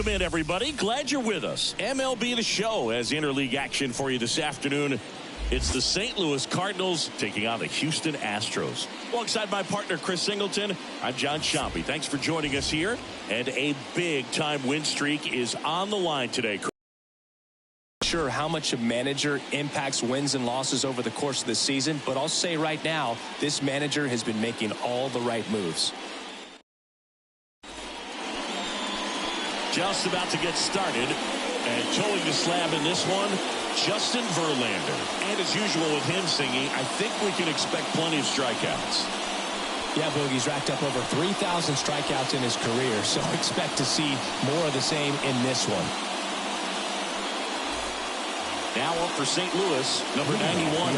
Welcome in, everybody. Glad you're with us. MLB The Show has interleague action for you this afternoon. It's the St. Louis Cardinals taking on the Houston Astros. Alongside my partner, Chris Singleton, I'm John Sciambi. Thanks for joining us here. And a big-time win streak is on the line today. sure how much a manager impacts wins and losses over the course of the season, but I'll say right now, this manager has been making all the right moves. Just about to get started, and towing the slab in this one, Justin Verlander. And as usual with him singing, I think we can expect plenty of strikeouts. Yeah, Boogie's racked up over 3,000 strikeouts in his career, so expect to see more of the same in this one. Now up for St. Louis, number 91.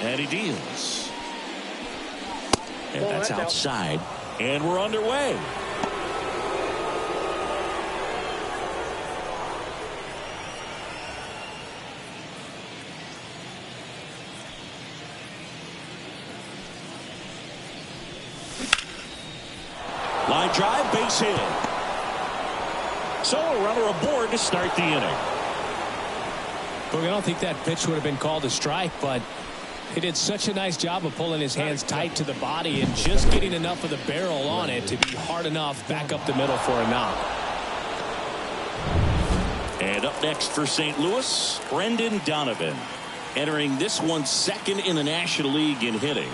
And he deals. And that's outside. And we're underway. Line drive, base hit. So a runner aboard to start the inning. Look, I don't think that pitch would have been called a strike, but he did such a nice job of pulling his hands tight to the body and just getting enough of the barrel on it to be hard enough back up the middle for a knock. And up next for St. Louis, Brendan Donovan. Entering this one second in the National League in hitting.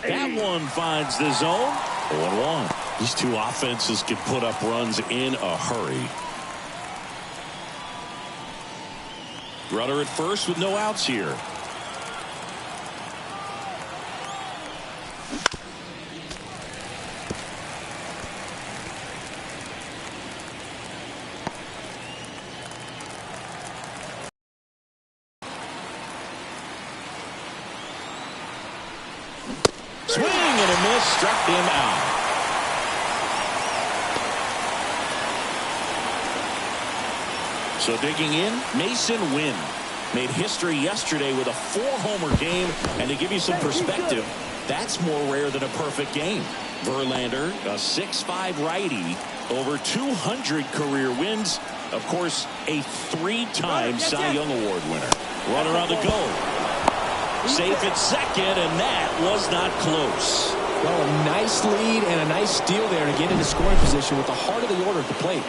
That one finds the zone. 0-1. These two offenses can put up runs in a hurry. Runner at first with no outs here. Swing and a miss, struck him out. So digging in, Mason Wynn made history yesterday with a 4-homer game, and to give you some perspective, that's more rare than a perfect game. Verlander, a 6'5" righty, over 200 career wins. Of course, a 3-time Cy Young Award winner. Runner on the go. Safe at second, and that was not close. Well, a nice lead and a nice steal there to get into scoring position with the heart of the order at the plate.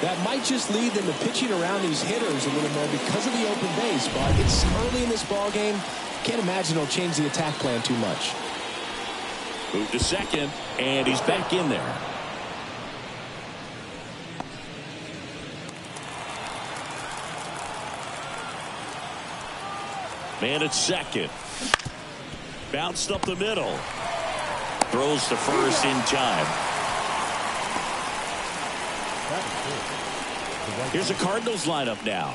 That might just lead them to pitching around these hitters a little more because of the open base, but it's early in this ball game. Can't imagine it'll change the attack plan too much. Move to second, and he's back in there. Man at second. Bounced up the middle. Throws to first in time. Here's a Cardinals lineup now.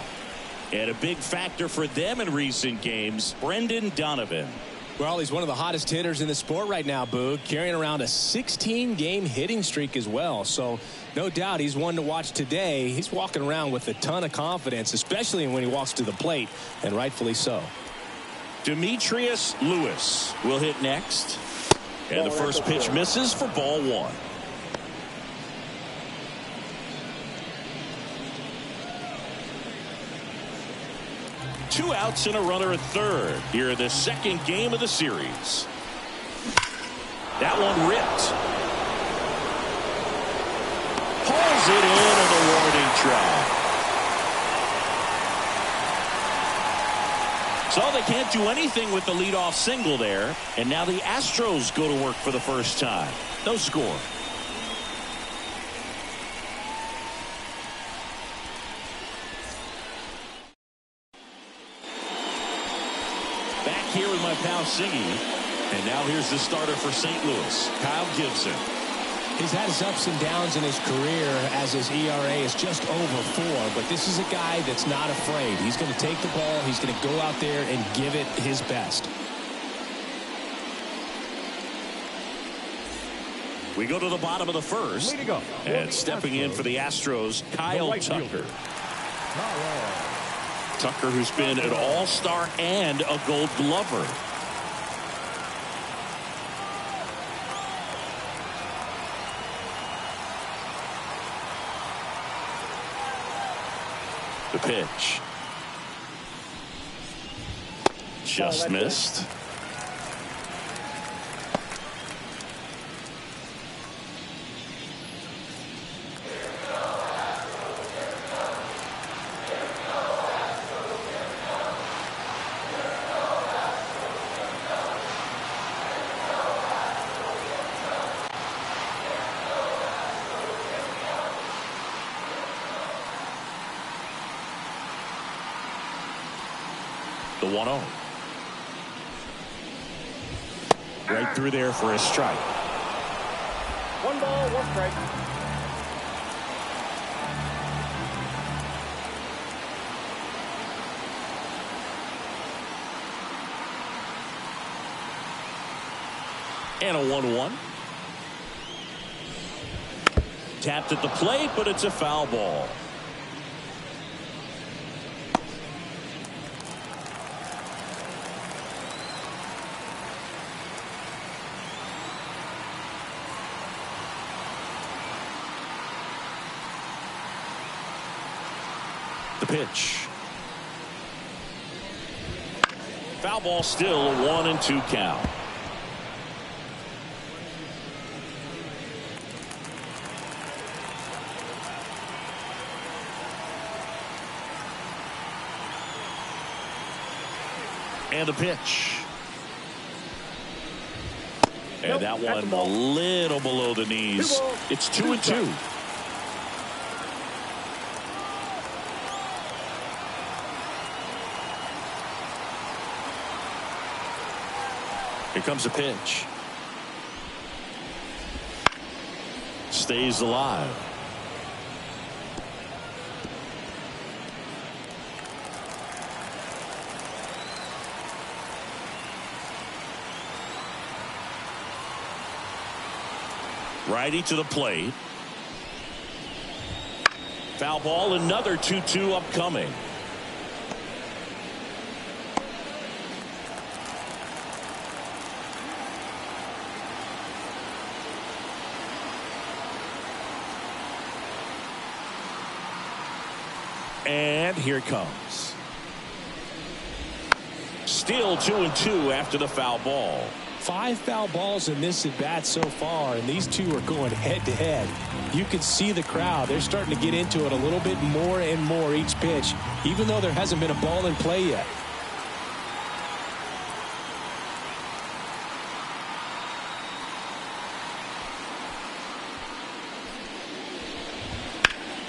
And a big factor for them in recent games, Brendan Donovan. Well, he's one of the hottest hitters in the sport right now, Boog, carrying around a 16-game hitting streak as well. So no doubt he's one to watch today. He's walking around with a ton of confidence, especially when he walks to the plate, and rightfully so. Demetrius Lewis will hit next. And the first pitch misses for ball one. Two outs and a runner at third here in the second game of the series. That one ripped. Pulls it in on the warning track. So they can't do anything with the leadoff single there. And now the Astros go to work for the first time. No score. Back here with my pal Siggy. And now here's the starter for St. Louis, Kyle Gibson. He's had his ups and downs in his career as his ERA is just over 4, but this is a guy that's not afraid. He's going to take the ball. He's going to go out there and give it his best. We go to the bottom of the first. And stepping in for the Astros, Kyle Tucker. Tucker, who's been an all-star and a Gold Glover. The pitch. Just missed. The 1-0. Right through there for a strike. 1 ball, 1 strike. And a 1-1. Tapped at the plate, but it's a foul ball. The pitch. Foul ball, still a 1-2 count. And a pitch. And that one a little below the knees. It's 2-2. Here comes a pitch. Stays alive. Righty to the plate. Foul ball, another 2-2 upcoming. And here it comes. Still 2-2 after the foul ball. 5 foul balls in this at bat so far, and these two are going head to head. You can see the crowd. They're starting to get into it a little bit more and more each pitch, even though there hasn't been a ball in play yet.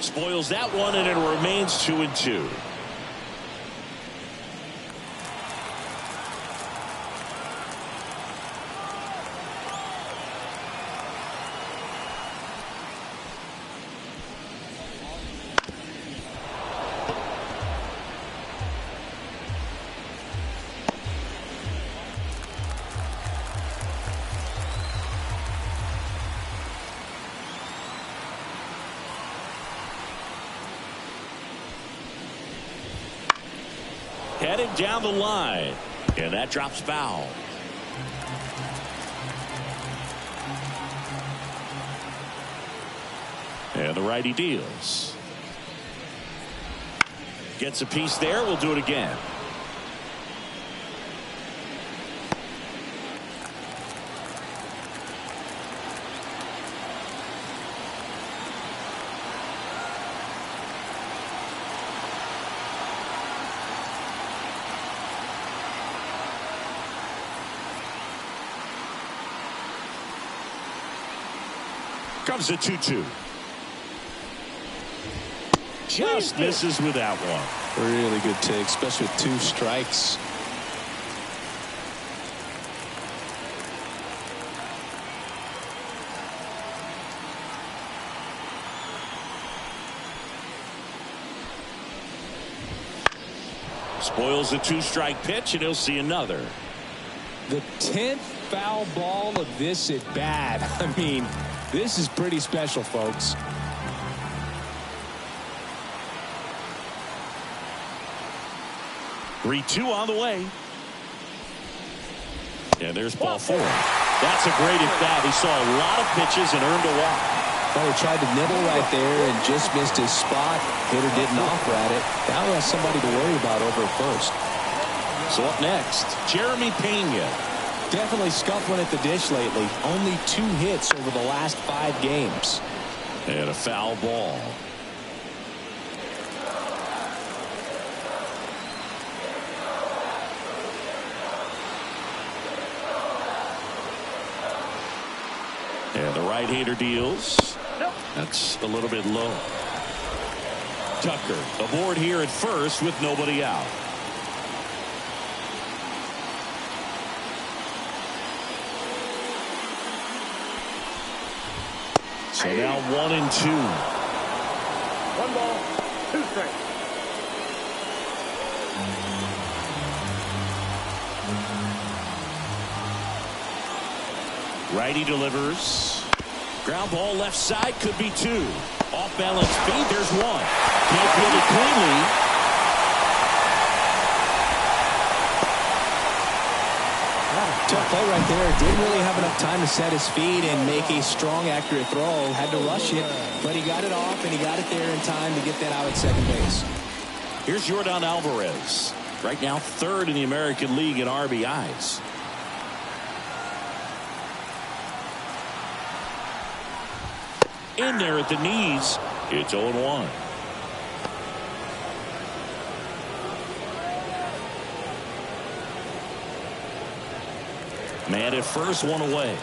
Spoils that one, and it remains 2-2. Headed down the line, and that drops foul. And the righty deals. Gets a piece there. We'll do it again. Comes a 2-2. Just misses with that one. Really good take, especially with 2 strikes. Spoils a 2-strike pitch, and he'll see another. The 10th foul ball of this at bat. I mean, this is pretty special, folks. 3-2 on the way. And there's ball 4. That's a great at bat. He saw a lot of pitches and earned a walk. Well, he tried to nibble right there and just missed his spot. Hitter didn't offer at it. Now he has somebody to worry about over at first. So up next, Jeremy Pena. Definitely scuffling at the dish lately. Only 2 hits over the last 5 games. And a foul ball. And the right-hander deals. That's a little bit low. Tucker aboard here at first with nobody out. So now 1-2. 1 ball, 2 strikes. Righty delivers. Ground ball left side, could be 2. Off balance feed, there's 1. Can't field it cleanly. Tough play right there. Didn't really have enough time to set his feet and make a strong, accurate throw. Had to rush it, but he got it off, and he got it there in time to get that out at second base. Here's Yordan Alvarez. Right now, 3rd in the American League in RBIs. In there at the knees. It's 0-1. Man at first, 1 away.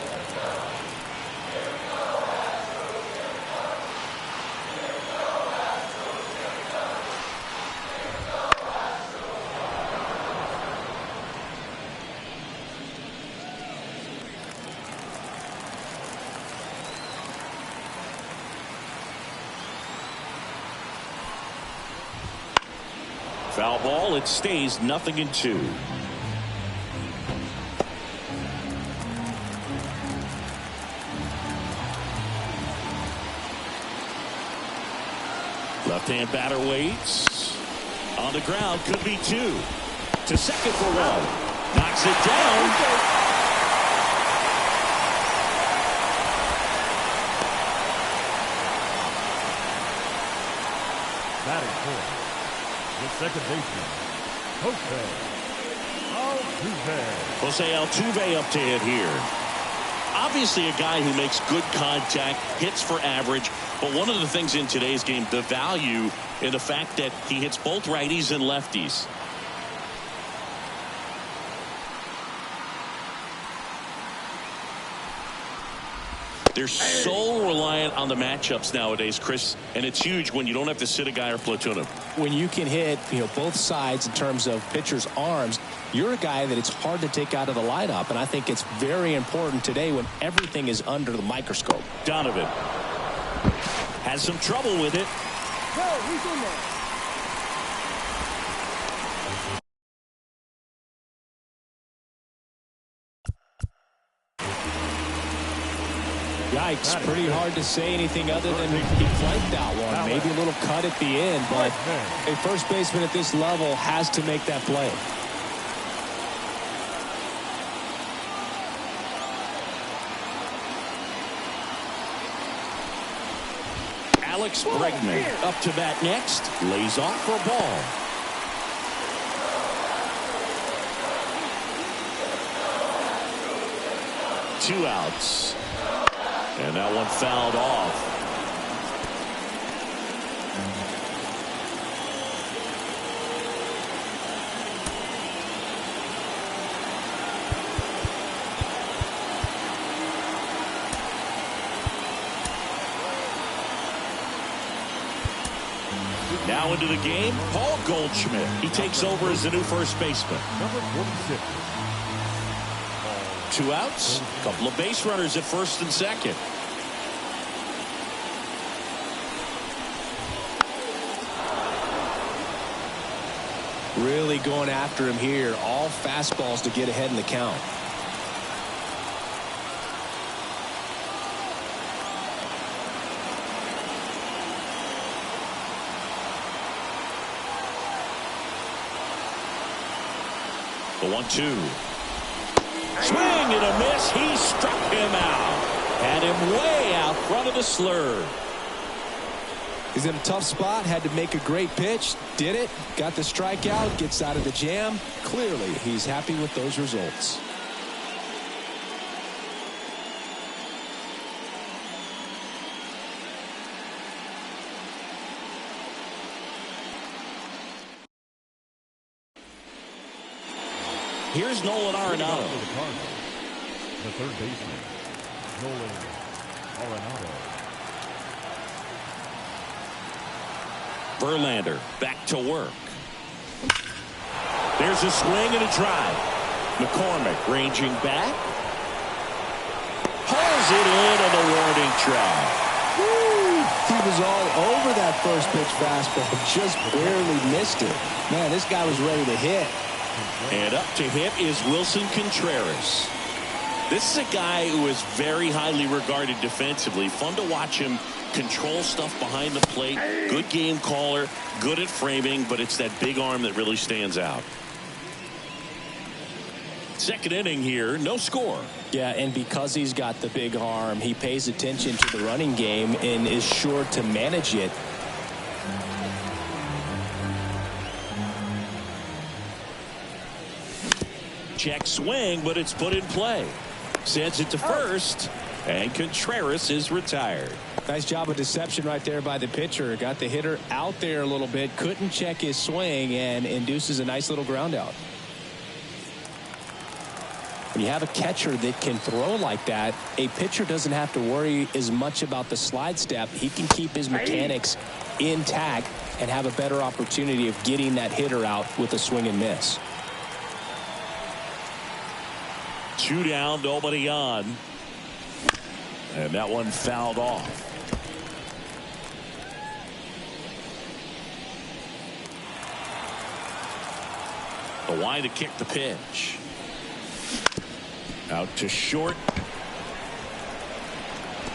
Foul ball. It stays 0-2. Left-hand batter waits. On the ground, could be 2. To second for 1. Knocks it down. Batting fourth, the second baseman, Jose Altuve up to hit here. Obviously a guy who makes good contact, hits for average, but one of the things in today's game, the value in the fact that he hits both righties and lefties. They're so reliant on the matchups nowadays, Chris, and it's huge when you don't have to sit a guy or platoon him. When you can hit, both sides in terms of pitchers' arms, you're a guy that it's hard to take out of the lineup, and I think it's very important today when everything is under the microscope. Donovan has some trouble with it. No, he's in there. Yikes, pretty hard to say anything other than he flanked that one. Maybe a little cut at the end, but a first baseman at this level has to make that play. Alex Bregman up to bat next. Lays off for a ball. Two outs. And that one fouled off. Now into the game, Paul Goldschmidt. He takes over as the new first baseman. number 46. 2 outs, a couple of base runners at first and second. Really going after him here. All fastballs to get ahead in the count. The 1-2. Swing and a miss. He struck him out. Had him way out front of the slur. He's in a tough spot. Had to make a great pitch. Did it. Got the strikeout. Gets out of the jam. Clearly, he's happy with those results. Here's Nolan Arenado. The third baseman, Nolan Arenado. Verlander back to work. There's a swing and a drive. McCormick ranging back. Pulls it in on the warning track. He was all over that first pitch fastball, just barely missed it. Man, this guy was ready to hit. And up to hit is Wilson Contreras. This is a guy who is very highly regarded defensively. Fun to watch him control stuff behind the plate. Good game caller, good at framing, but it's that big arm that really stands out. Second inning here, no score. Yeah, and because he's got the big arm, he pays attention to the running game and is sure to manage it. Check swing, but it's put in play. Sends it to first, and Contreras is retired. Nice job of deception right there by the pitcher. Got the hitter out there a little bit, couldn't check his swing, and induces a nice little ground out. When you have a catcher that can throw like that, a pitcher doesn't have to worry as much about the slide step. He can keep his mechanics intact and have a better opportunity of getting that hitter out with a swing and miss. 2 down, nobody on. And that one fouled off. The wide to kick the pitch. Out to short.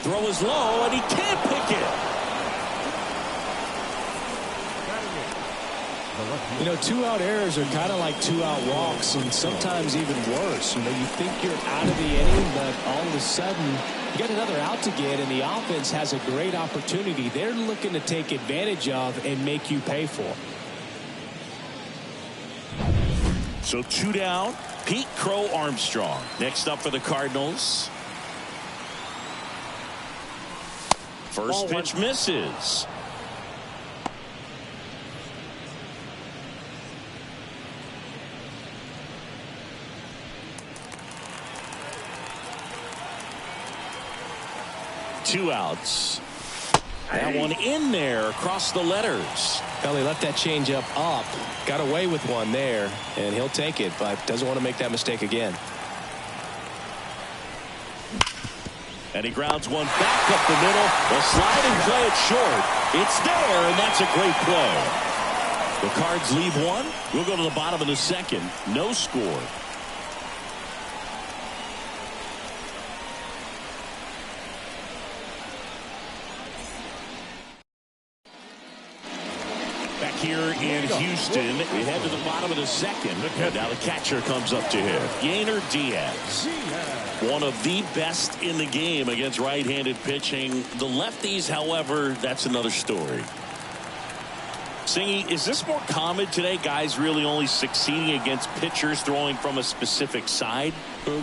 Throw is low, and he can't pick it. You know, 2-out errors are kind of like 2-out walks, and sometimes even worse. You know, you think you're out of the inning, but all of a sudden you got another out to get, and the offense has a great opportunity they're looking to take advantage of and make you pay for. So 2 down. Pete Crow Armstrong next up for the Cardinals. First pitch misses. Two outs. That one in there across the letters. Well, he left that changeup up, got away with one there, and he'll take it, but doesn't want to make that mistake again. And he grounds one back up the middle. They'll slide and play it short. It's there, and that's a great play. The Cards leave one. We'll go to the bottom of the second. No score. Here in Houston, we head to the bottom of the second. And now the catcher comes up to him. Yainer Diaz, one of the best in the game against right-handed pitching. The lefties, however, that's another story. Singy, is this more common today? Guys really only succeeding against pitchers throwing from a specific side?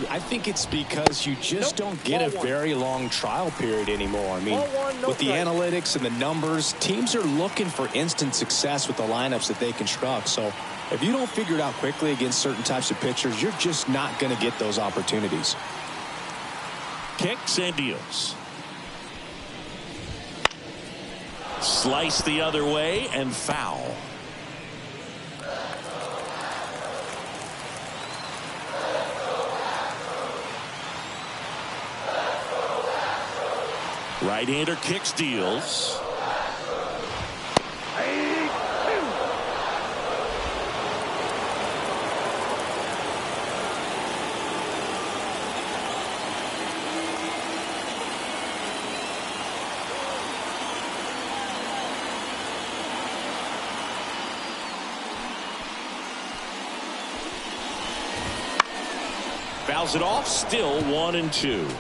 I think it's because you just don't get a very long trial period anymore. I mean, with the analytics and the numbers, teams are looking for instant success with the lineups that they construct. So if you don't figure it out quickly against certain types of pitchers, you're just not going to get those opportunities. Kicks and deals. Slice the other way and foul. Right-hander kicks, deals. Fouls it off, still 1-2.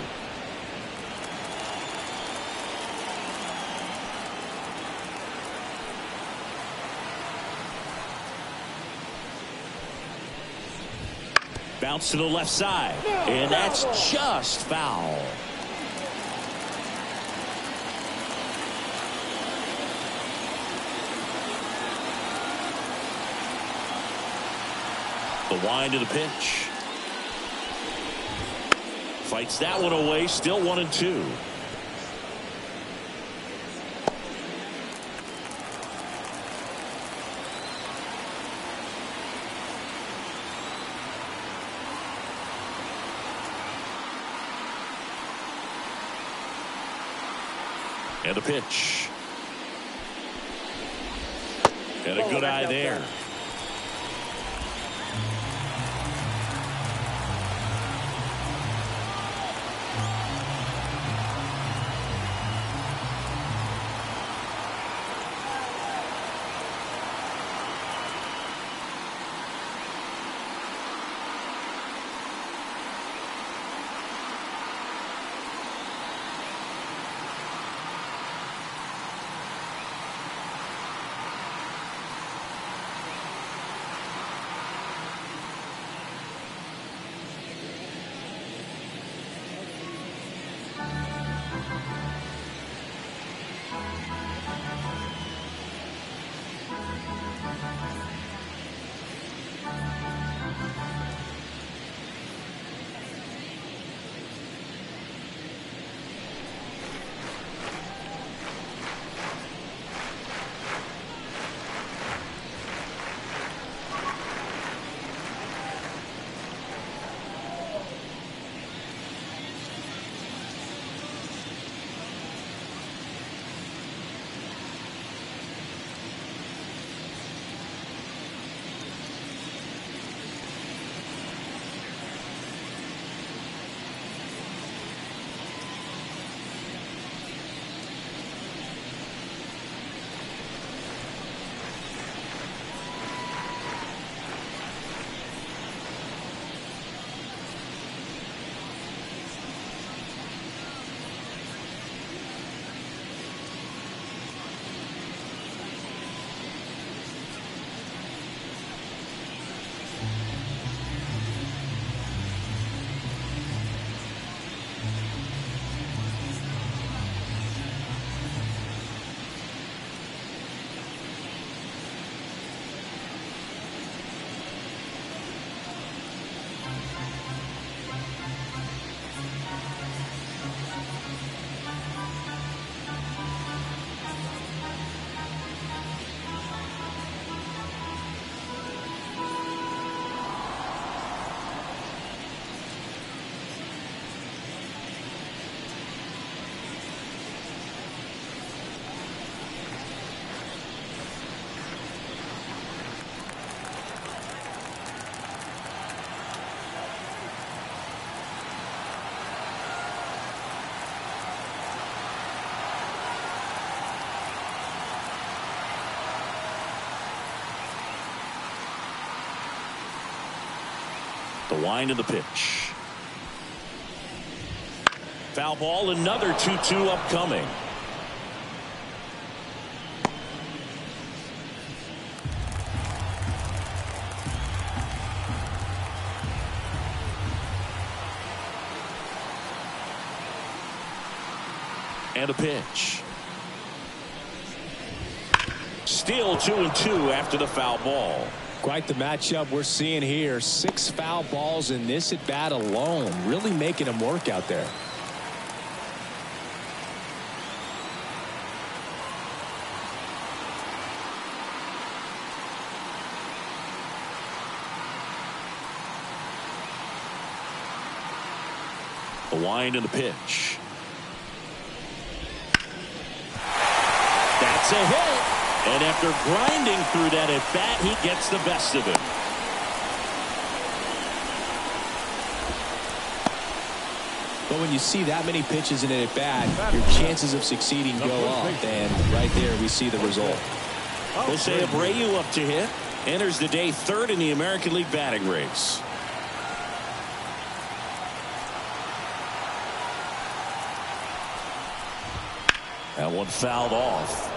Bounce to the left side, and that's just foul. The wind of the pitch. Fights that one away, still 1-2. And a pitch. And a good eye there. The wind of the pitch. Foul ball, another 2-2 upcoming. And a pitch. Still 2-2 after the foul ball. Quite the matchup we're seeing here. 6 foul balls in this at bat alone, really making them work out there. The wind and the pitch. That's a hit. And after grinding through that at bat, he gets the best of it. But when you see that many pitches in an at bat, your chances of succeeding go up. And right there, we see the result. Jose Abreu up to hit. Enters the day third in the American League batting race. That one fouled off.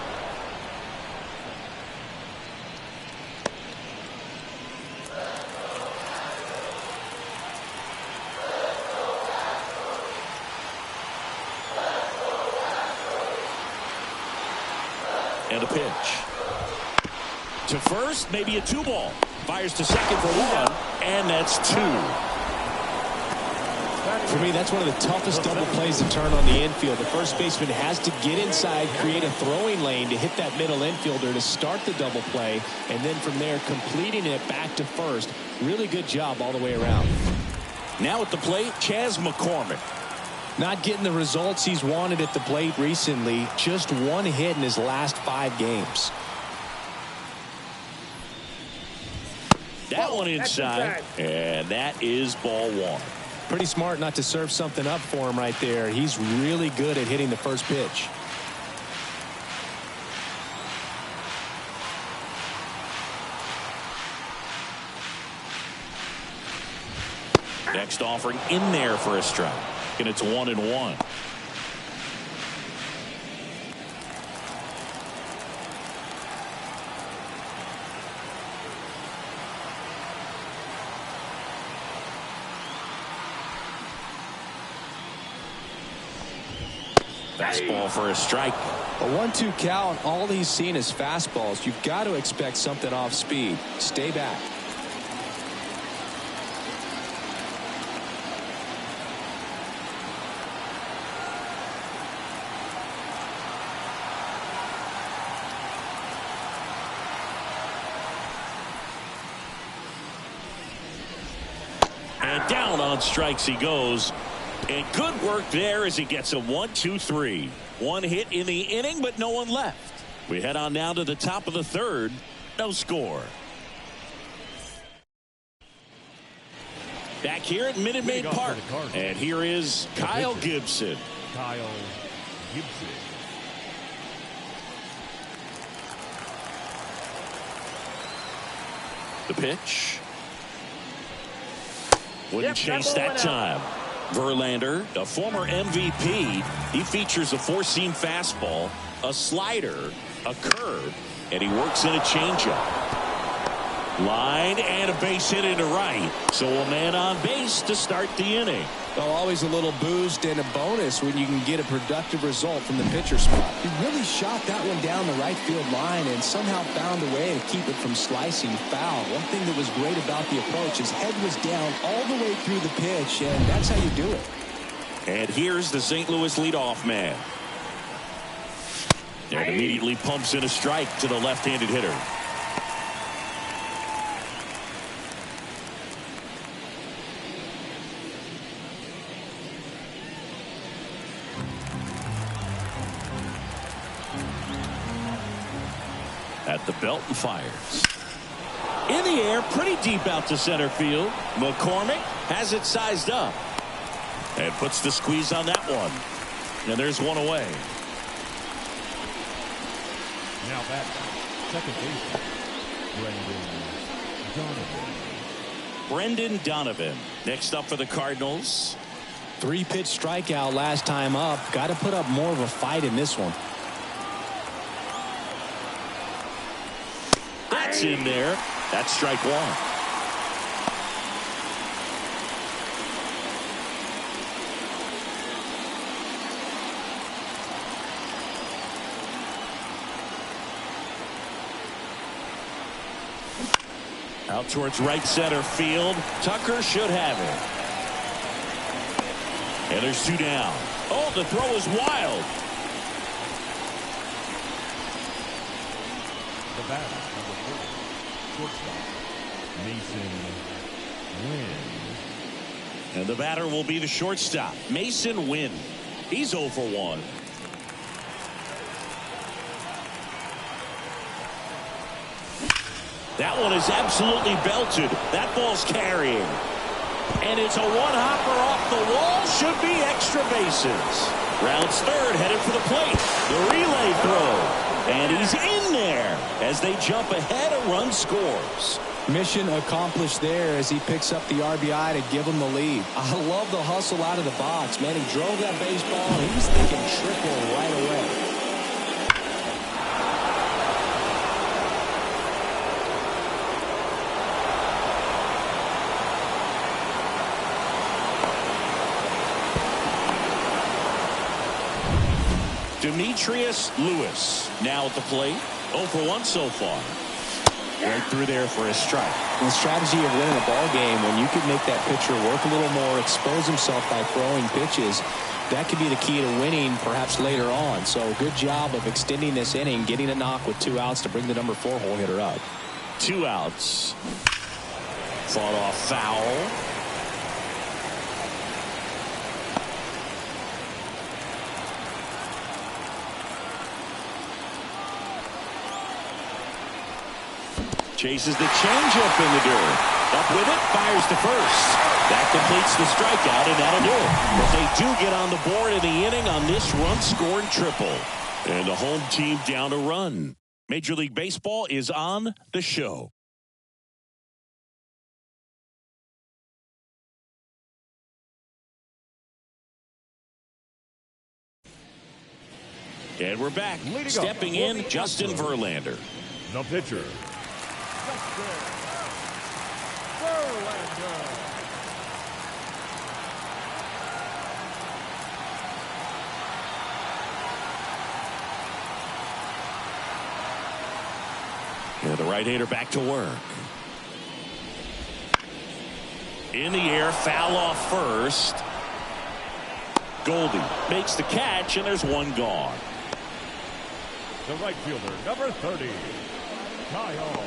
And a pitch. To first, maybe a 2-ball. Fires to second for 1, and that's 2. For me, that's one of the toughest double plays to turn on the infield. The first baseman has to get inside, create a throwing lane to hit that middle infielder to start the double play, and then from there completing it back to first. Really good job all the way around. Now at the plate, Chas McCormick. Not getting the results he's wanted at the plate recently. Just one hit in his last 5 games. That one inside, and that is ball 1. Pretty smart not to serve something up for him right there. He's really good at hitting the first pitch. Next offering in there for a strike, and it's 1-1. Fastball for a strike. A 1-2 count. All he's seen is fastballs. You've got to expect something off speed. Stay back. And down on strikes he goes. And good work there as he gets a 1-2-3. One hit in the inning, but no one left. We head on now to the top of the 3rd. No score. Back here at Minute Maid Park. And here is Kyle Gibson. Kyle Gibson. The pitch. Wouldn't chase that time. Verlander, a former MVP, he features a 4-seam fastball, a slider, a curve, and he works in a changeup. Line and a base hit into right. So a man on base to start the inning. Well, always a little boost and a bonus when you can get a productive result from the pitcher spot. He really shot that one down the right field line and somehow found a way to keep it from slicing foul. One thing that was great about the approach, his head was down all the way through the pitch, and that's how you do it. And here's the St. Louis leadoff man. And immediately pumps in a strike to the left-handed hitter. At the belt and fires. In the air, pretty deep out to center field. McCormick has it sized up. And puts the squeeze on that one. And there's one away. Now back, second baseman, Brendan Donovan. Brendan Donovan. Next up for the Cardinals. 3-pitch strikeout last time up. Got to put up more of a fight in this one. That's in there. That's strike 1. Out towards right center field. Tucker should have it. And there's 2 down. Oh, the throw is wild. The batter, number 4, shortstop, Mason Wynn. And the batter will be the shortstop, Mason Wynn. He's 0 for 1. That one is absolutely belted. That ball's carrying. And it's a one-hopper off the wall. Should be extra bases. Rounds third, headed for the plate. The relay throw. And he's in there as they jump ahead. A run scores. Mission accomplished there as he picks up the RBI to give him the lead. I love the hustle out of the box, man. He drove that baseball, and he was thinking triple right away. Demetrius Lewis now at the plate. 0 for 1 so far. Right through there for a strike. The strategy of winning a ball game, when you can make that pitcher work a little more, expose himself by throwing pitches, that could be the key to winning perhaps later on. So good job of extending this inning, getting a knock with 2 outs to bring the number 4 hole hitter up. 2 outs. Fought off foul. Chases the changeup in the dirt. Up with it, fires to first. That completes the strikeout, and that'll do it. But they do get on the board in the inning on this run-scoring triple. And the home team down a run. Major League Baseball is on the show. And we're back. Stepping in, Justin Verlander. The pitcher. And the right-hander back to work. In the air, foul off first. Goldie makes the catch, and there's one gone. The right fielder, number 30, Kyle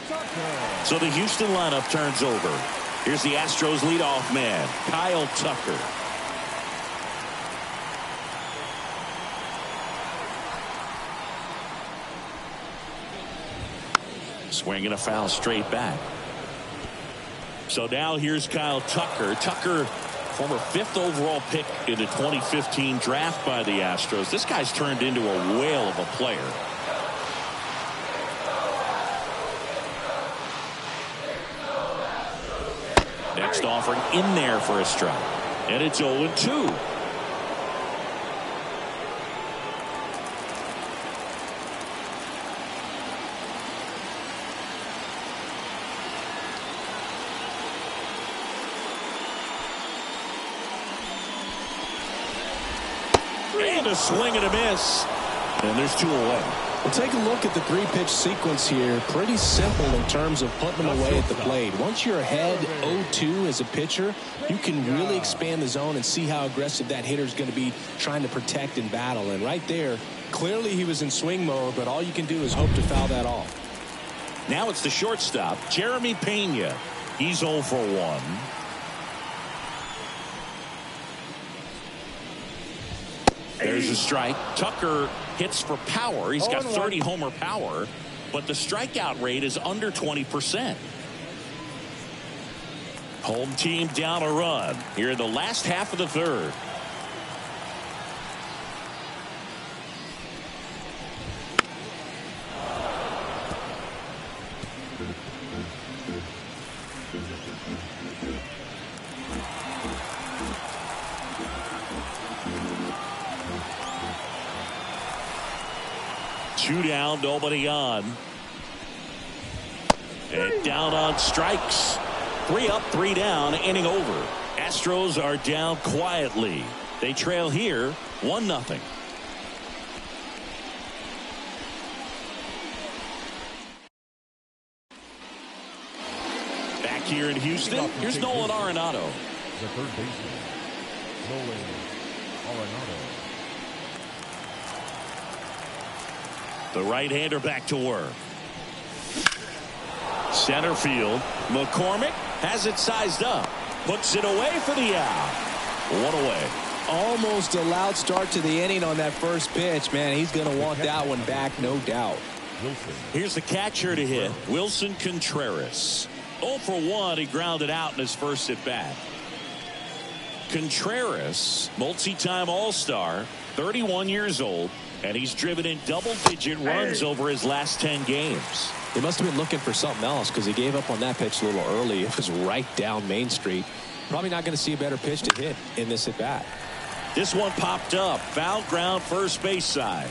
Tucker. So the Houston lineup turns over. Here's the Astros leadoff man, Kyle Tucker. Swinging a foul straight back. So now here's Kyle Tucker. Tucker, former 5th overall pick in the 2015 draft by the Astros. This guy's turned into a whale of a player. Next offering in there for a strike. And it's 0-2. And a swing and a miss. And there's 2 away. Well, take a look at the 3-pitch sequence here. Pretty simple in terms of putting them away at the plate. Once you're ahead 0-2 as a pitcher, you can really expand the zone and see how aggressive that hitter is going to be trying to protect and battle. And right there, clearly he was in swing mode, but all you can do is hope to foul that off. Now it's the shortstop, Jeremy Pena. He's 0 for 1. There's a strike. Tucker hits for power. He's got 30 homer power, but the strikeout rate is under 20%. Home team down a run here in the last half of the 3rd. Two down, nobody on. And down on strikes. 3 up, 3 down, inning over. Astros are down quietly. They trail here 1-0. Back here in Houston, here's Nolan Arenado. The third baseman, Nolan Arenado. The right-hander back to work. Center field. McCormick has it sized up. Puts it away for the out. 1 away. Almost a loud start to the inning on that first pitch. Man, he's going to want that one back, no doubt. Wilson. Here's the catcher to hit. Wilson Contreras. 0 for 1. He grounded out in his first at bat. Contreras, multi-time All-Star, 31 years old. And he's driven in double-digit runs over his last 10 games. He must have been looking for something else because he gave up on that pitch a little early. It was right down Main Street. Probably not going to see a better pitch to hit in this at-bat. This one popped up. Foul ground first base side.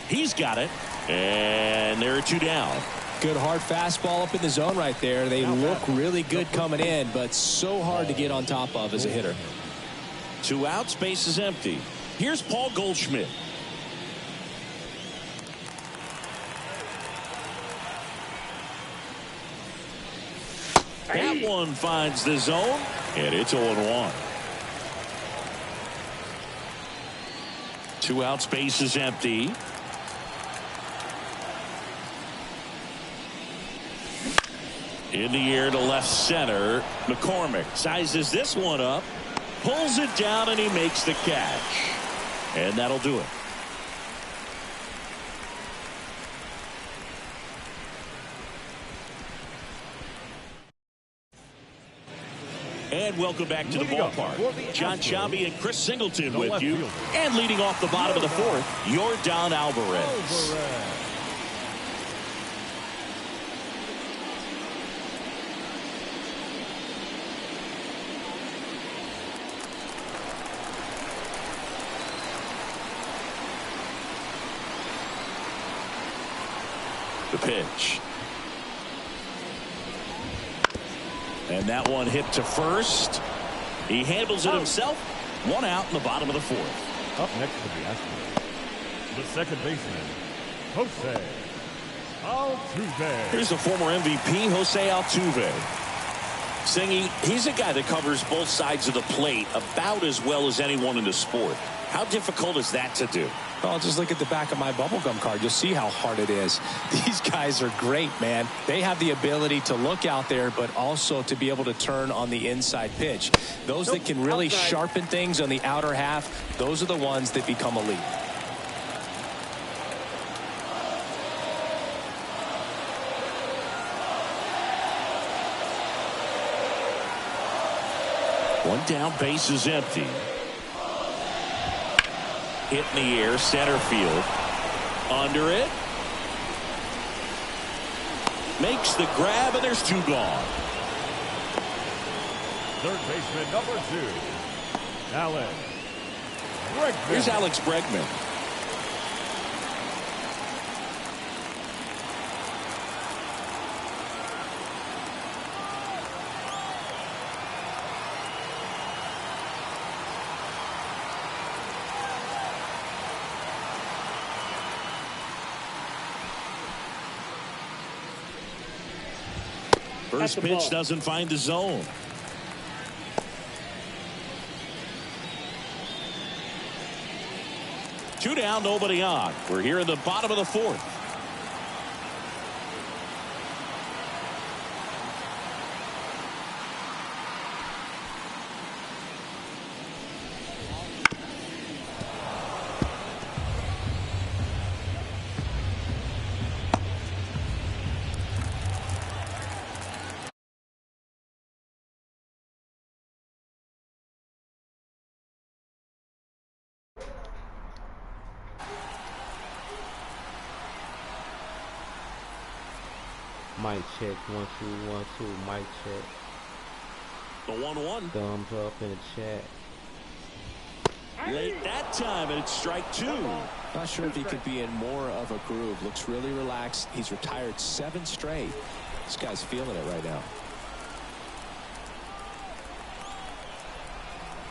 He's got it. And there are 2 down. Good hard fastball up in the zone right there. They look really good coming in, but so hard to get on top of as a hitter. 2 outs, base is empty. Here's Paul Goldschmidt. That one finds the zone, and it's 0-1. 2 outs, base is empty. In the air to left center. McCormick sizes this one up, pulls it down, and he makes the catch. And that'll do it. And welcome back to the ballpark. John Sciambi and Chris Singleton with you. fielder. And leading off the bottom of the fourth, Yordan Alvarez. The pitch. And that one hit to first. He handles it himself. One out in the bottom of the fourth. Up next to the Astros, the second baseman, Jose Altuve. Here's the former MVP, Jose Altuve. Singy, he's a guy that covers both sides of the plate about as well as anyone in the sport. How difficult is that to do? Well, just look at the back of my bubblegum card. You'll see how hard it is. These guys are great, man. They have the ability to look out there, but also to be able to turn on the inside pitch. Those that can really sharpen things on the outer half, those are the ones that become elite. One down, base is empty. Hit in the air, center field. Under it. Makes the grab, and there's two gone. Third baseman, number 2, Alex Bregman. Here's Alex Bregman. First pitch doesn't find the zone. Two down, nobody on. We're here in the bottom of the fourth. Mic check, 1 2 1 2. Mic check. The 1-1. Thumbs up in the chat. Late that time, and it's strike 2. Not sure if he could be in more of a groove. Looks really relaxed. He's retired 7 straight. This guy's feeling it right now.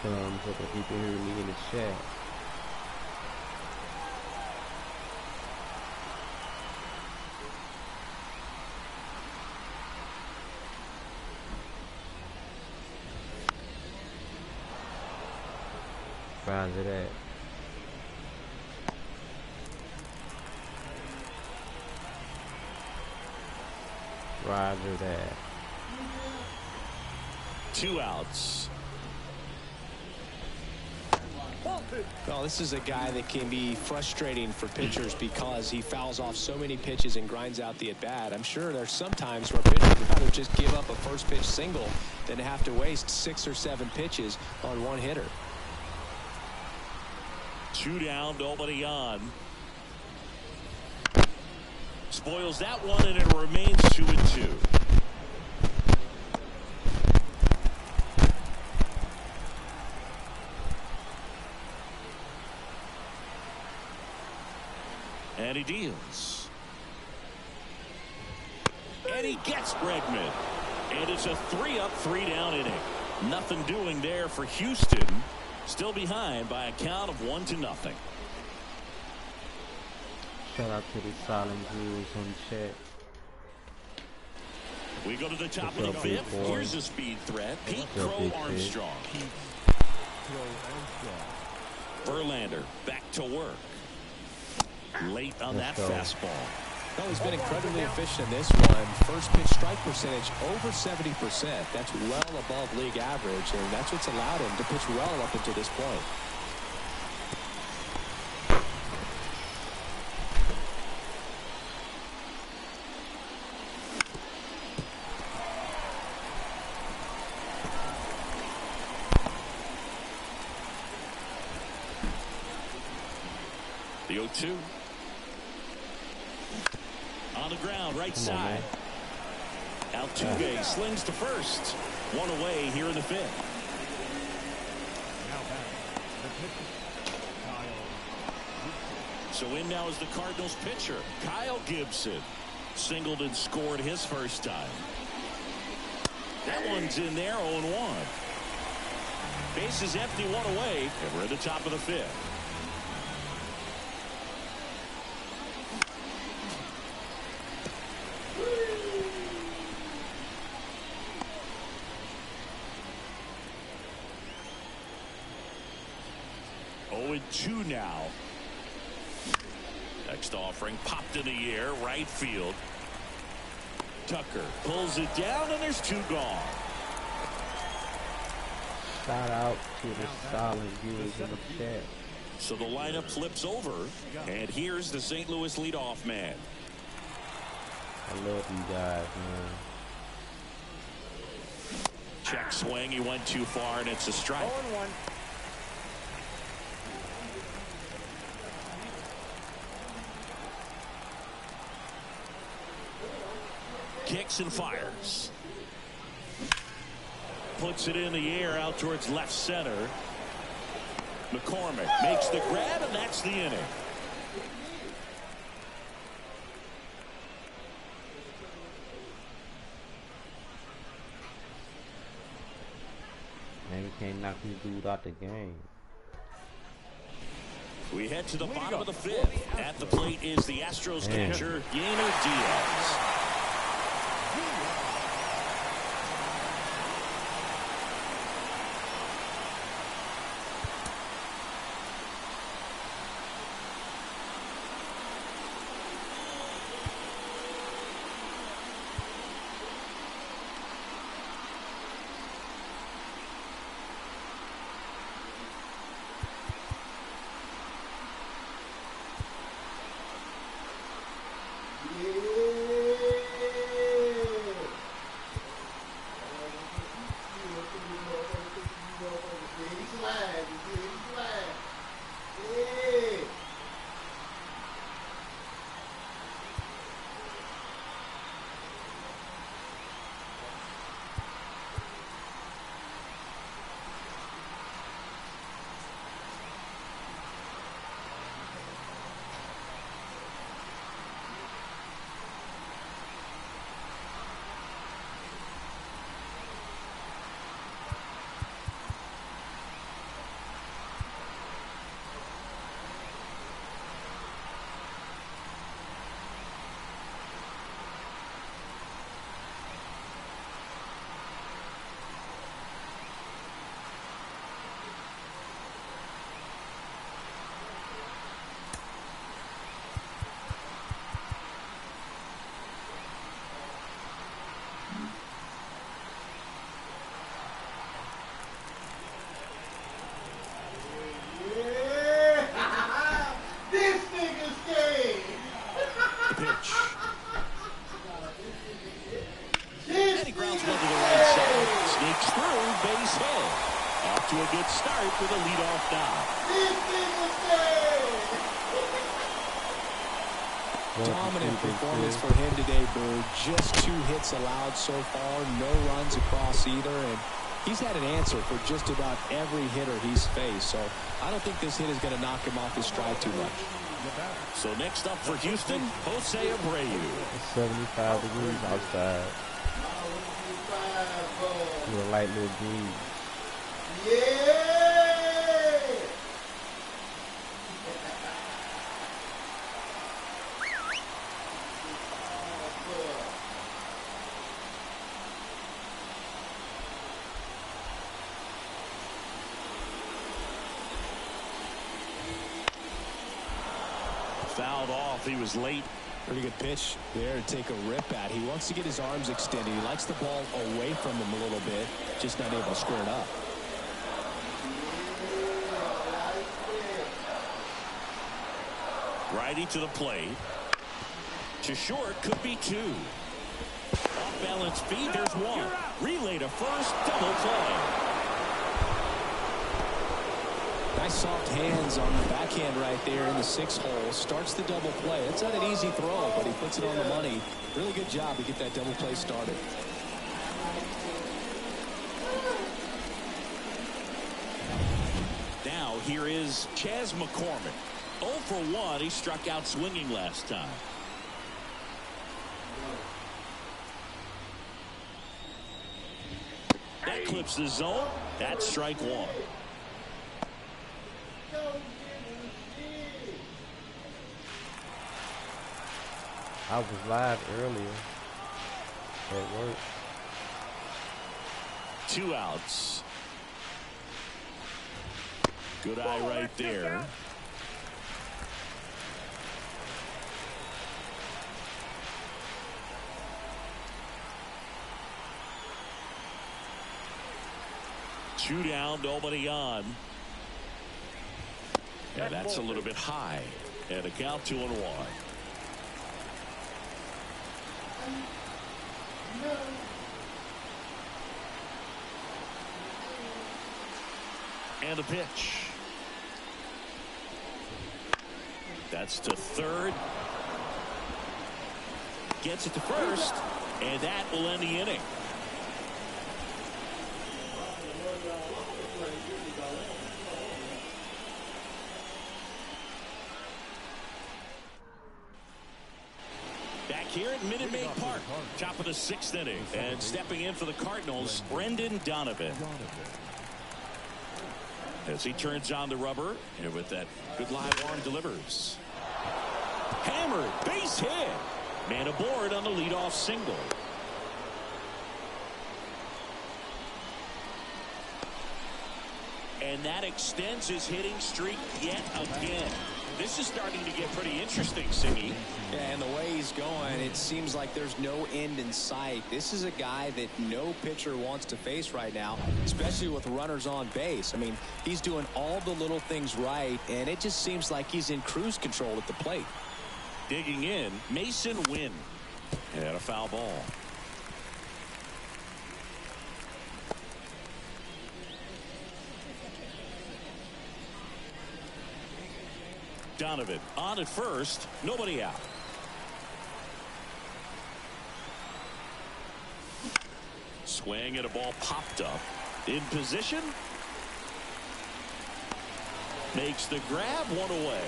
Thumbs up if you can hear me in the chat. Roger that. Roger that. 2 outs. Well, this is a guy that can be frustrating for pitchers because he fouls off so many pitches and grinds out the at-bat. I'm sure there's some times where pitchers would rather just give up a first pitch single than have to waste 6 or 7 pitches on one hitter. 2 down, nobody on. Spoils that one, and it remains 2-2. And he deals. And he gets Bregman. And it's a 3-up, 3-down inning. Nothing doing there for Houston. Still behind by a count of 1-0. Shout out to the silent Jews on the chat. We go to the top of the fifth. Here's a speed threat. Pete Crow Armstrong. Verlander back to work. Late on that fastball. Well, he's been incredibly efficient in this one. First pitch strike percentage over 70%. That's well above league average, and that's what's allowed him to pitch well up until this point. 2. On the ground, right side. Altuve slings to first. 1 away here in the 5th. Now back. The pitcher, Kyle. So in now is the Cardinals pitcher, Kyle Gibson. Singled and scored his first time. That one's in there, 0-1. Base is empty, 1 away, and we're at the top of the 5th. Oh, 2 now. Next offering popped in the air, right field. Tucker pulls it down, and there's 2 gone. Shout out to the silent viewers in the chat. So the lineup flips over, and here's the St. Louis leadoff man. I love you guys, man. Check swing, he went too far, and it's a strike. 0-1. Kicks and fires. Puts it in the air out towards left center. McCormick makes the grab, and that's the inning. Man, you can't knock me dude out the game. We head to the bottom of the 5th. At the plate is the Astros catcher, Yainer Diaz. to a good start with a leadoff now. Dominant performance for him today, Bird. Just 2 hits allowed so far, no runs across either, and he's had an answer for just about every hitter he's faced. So I don't think this hit is going to knock him off his stride too much. So next up for Houston, Jose Abreu. 75 degrees outside. With a light little breeze. Fouled off. He was late. Pretty good pitch there to take a rip at. He wants to get his arms extended. He likes the ball away from him a little bit, just not able to square it up. Righty to the plate. To short, could be 2. Off balance feed, there's 1. Relay to first, double play. Nice soft hands on the backhand right there in the 6-hole. Starts the double play. It's not an easy throw, but he puts it on the money. Really good job to get that double play started. Now here is Chas McCormick. 0 for 1. He struck out swinging last time. That clips the zone. That's strike 1. I was live earlier at work. 2 outs. Good eye right there. Two down, nobody on. Yeah, that's a little bit high. And a count 2-1. And a pitch. That's to third. Gets it to first. And that will end the inning. Back here at Minute Maid Park, top of the 6th inning, and stepping in for the Cardinals, Brendan Donovan. As he turns on the rubber, and with that good live arm delivers. Hammered, base hit. Man aboard on the leadoff single. And that extends his hitting streak yet again. This is starting to get pretty interesting, Singy. Yeah, and the way he's going, it seems like there's no end in sight. This is a guy that no pitcher wants to face right now, especially with runners on base. I mean, he's doing all the little things right, and it just seems like he's in cruise control at the plate. Digging in, Mason Wynn. And a foul ball. Donovan on at first, nobody out. Swing and a ball popped up. In position. Makes the grab, 1 away.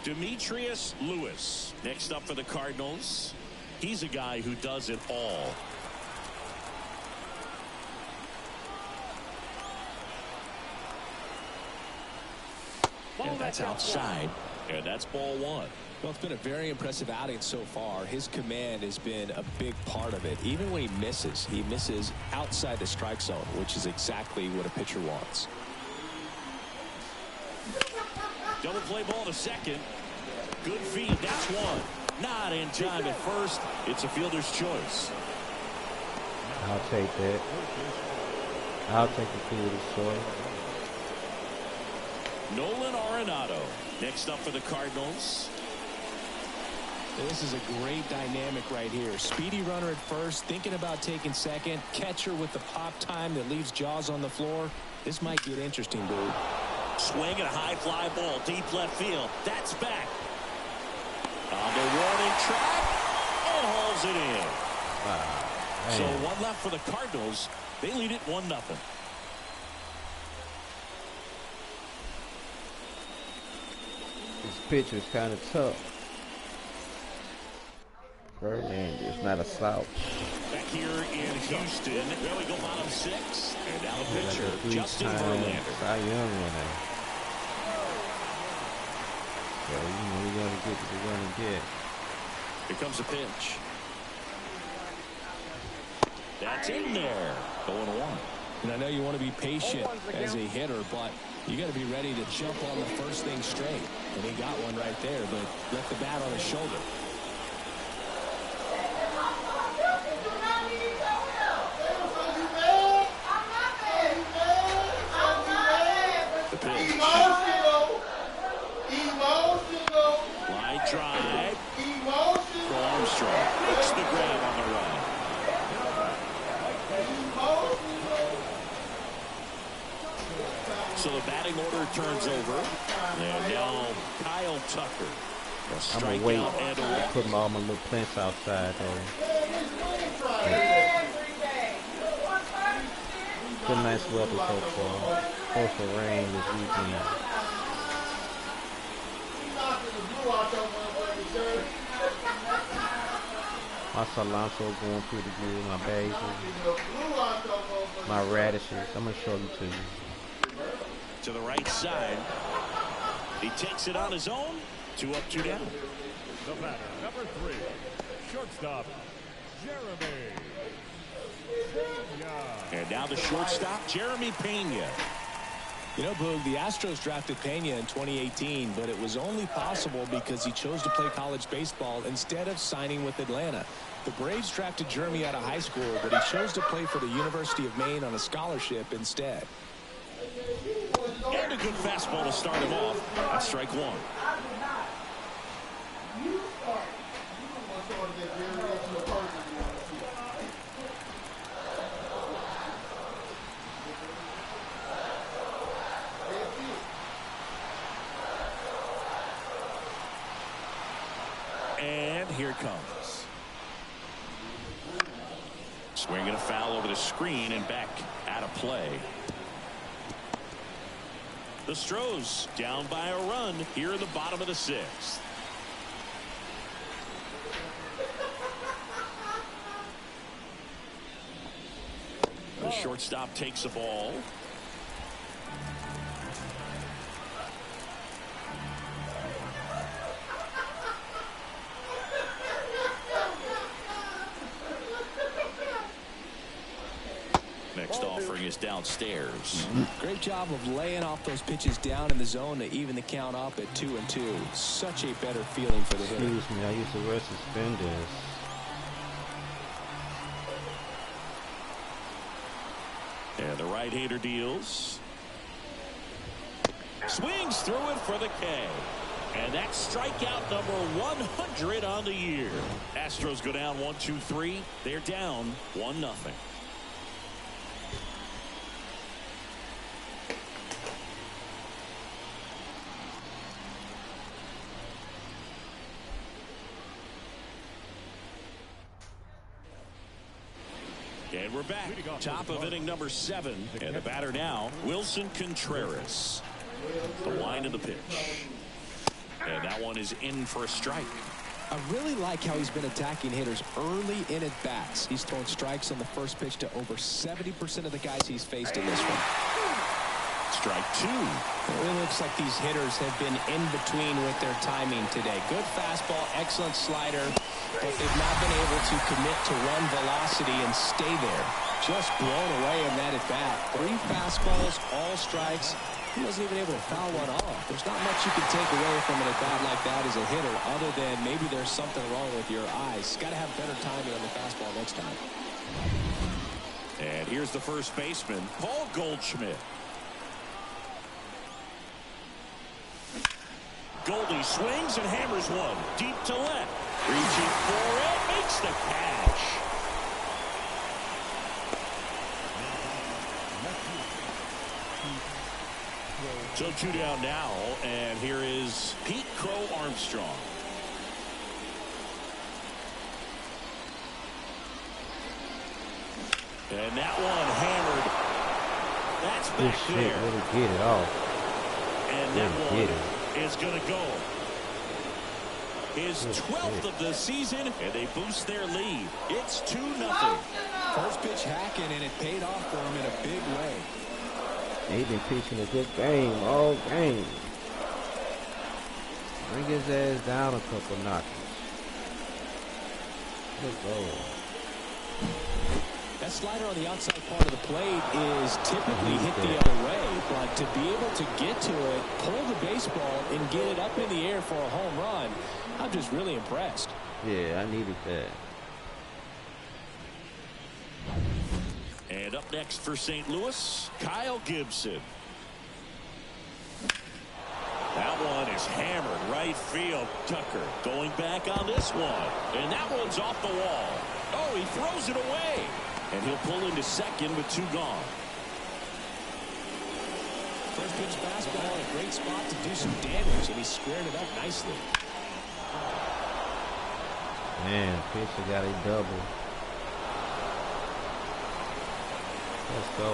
Demetrius Lewis next up for the Cardinals. He's a guy who does it all. And that's outside. And that's ball 1. Well, it's been a very impressive outing so far. His command has been a big part of it. Even when he misses outside the strike zone, which is exactly what a pitcher wants. Double play ball to second. Good feed. That's 1. Not in time at first. It's a fielder's choice. I'll take that. I'll take the fielder's choice. Nolan Arenado next up for the Cardinals. This is a great dynamic right here. Speedy runner at first, thinking about taking second. Catcher with the pop time that leaves Jaws on the floor. This might get interesting, dude. Swing and a high fly ball deep left field. That's back. On the warning track and hauls it in. So 1 left for the Cardinals. They lead it 1-0. This pitch is kind of tough. Verlander is not a slouch. Back here in Houston, there we go, bottom 6. And now the pitcher, Justin Verlander. Cy Young winner. So, we're going to get what we're going to get. Here comes a pitch. That's in there. 0-1. And I know you want to be patient as a hitter, but you got to be ready to jump on the first thing straight. And he got one right there, but left the bat on his shoulder. The pitch. Line drive. For Armstrong. Makes the grab on the So the batting order turns over. And now Kyle Tucker. I'm gonna wait and put all my little plants outside though. Good nice weather so far. Supposed to rain this weekend. My cilantro going pretty good. My basil, my radishes. I'm gonna show you too. To the right side. He takes it on his own. 2 up, 2 down. The batter, number 3, shortstop, Jeremy Pena. And now the shortstop, Jeremy Pena. You know, Boog, the Astros drafted Pena in 2018, but it was only possible because he chose to play college baseball instead of signing with Atlanta. The Braves drafted Jeremy out of high school, but he chose to play for the University of Maine on a scholarship instead. And a good fastball to start him off. That's strike 1. And here it comes. Swinging a foul over the screen and back out of play. The Astros down by a run here in the bottom of the 6th. The shortstop takes the ball. Next offering is downstairs. Great job of laying off those pitches down in the zone to even the count up at 2-2. Such a better feeling for the hitter. Excuse me, I used to wear suspenders. And the right-hander deals. Swings through it for the K. And that's strikeout number 100 on the year. Astros go down 1-2-3. They're down 1-0. And we're back. Top of inning number 7. And the batter now, Wilson Contreras. The line of the pitch. And that one is in for a strike. I really like how he's been attacking hitters early in at bats. He's thrown strikes on the first pitch to over 70% of the guys he's faced in this one. Strike 2. It really looks like these hitters have been in between with their timing today. Good fastball, excellent slider, but they've not been able to commit to run velocity and stay there. Just blown away in that at bat. 3 fastballs, all strikes. He wasn't even able to foul one off. There's not much you can take away from an at bat like that as a hitter, other than maybe there's something wrong with your eyes. Got to have better timing on the fastball next time. And here's the first baseman, Paul Goldschmidt. Goldie swings and hammers one deep to left. Reaching for it, makes the catch. So 2 down now, and here is Pete Crow Armstrong. And that one hammered. That's back This shit there. really get it off. And that Really one is going to go. His 12th of the season, and they boost their lead. It's 2-0. First pitch hacking, and it paid off for him in a big way. He's been pitching a good game all game. Bring his ass down a couple notches. Let's go. That slider on the outside part of the plate is typically hit the other way, but to be able to get to it, pull the baseball, and get it up in the air for a home run, I'm just really impressed. Yeah, I needed that. And up next for St. Louis, Kyle Gibson. That one is hammered right field. Tucker going back on this one. And that one's off the wall. Oh, he throws it away. And he'll pull into second with 2 gone. first pitch fastball in a great spot to do some damage, and he squared it up nicely. Man, pitcher got a double. Let's go.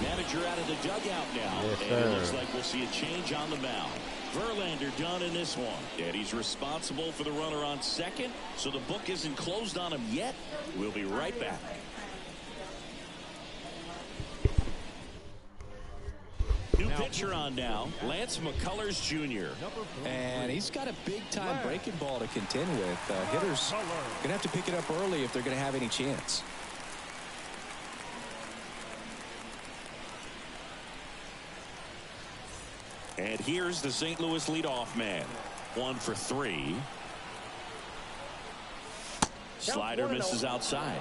Manager out of the dugout now. Yes, and sir. it looks like we'll see a change on the mound. Verlander done in this one. And he's responsible for the runner on second. So the book isn't closed on him yet. We'll be right back. New pitcher on now, Lance McCullers Jr. And he's got a big-time breaking ball to contend with. Hitters going to have to pick it up early if they're going to have any chance. And here's the St. Louis leadoff man. 1 for 3. Slider misses outside.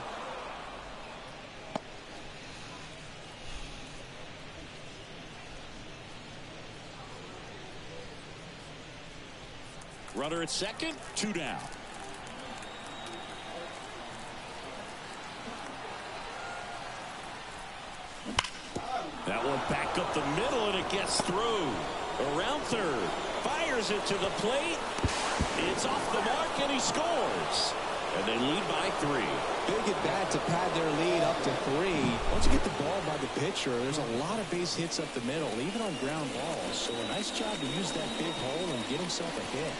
Runner at second, 2 down. That one back up the middle, and it gets through. Around third, fires it to the plate. It's off the mark, and he scores. And they lead by 3. Big at bat to pad their lead up to 3. Once you get the ball by the pitcher, there's a lot of base hits up the middle, even on ground balls. So a nice job to use that big hole and get himself a hit.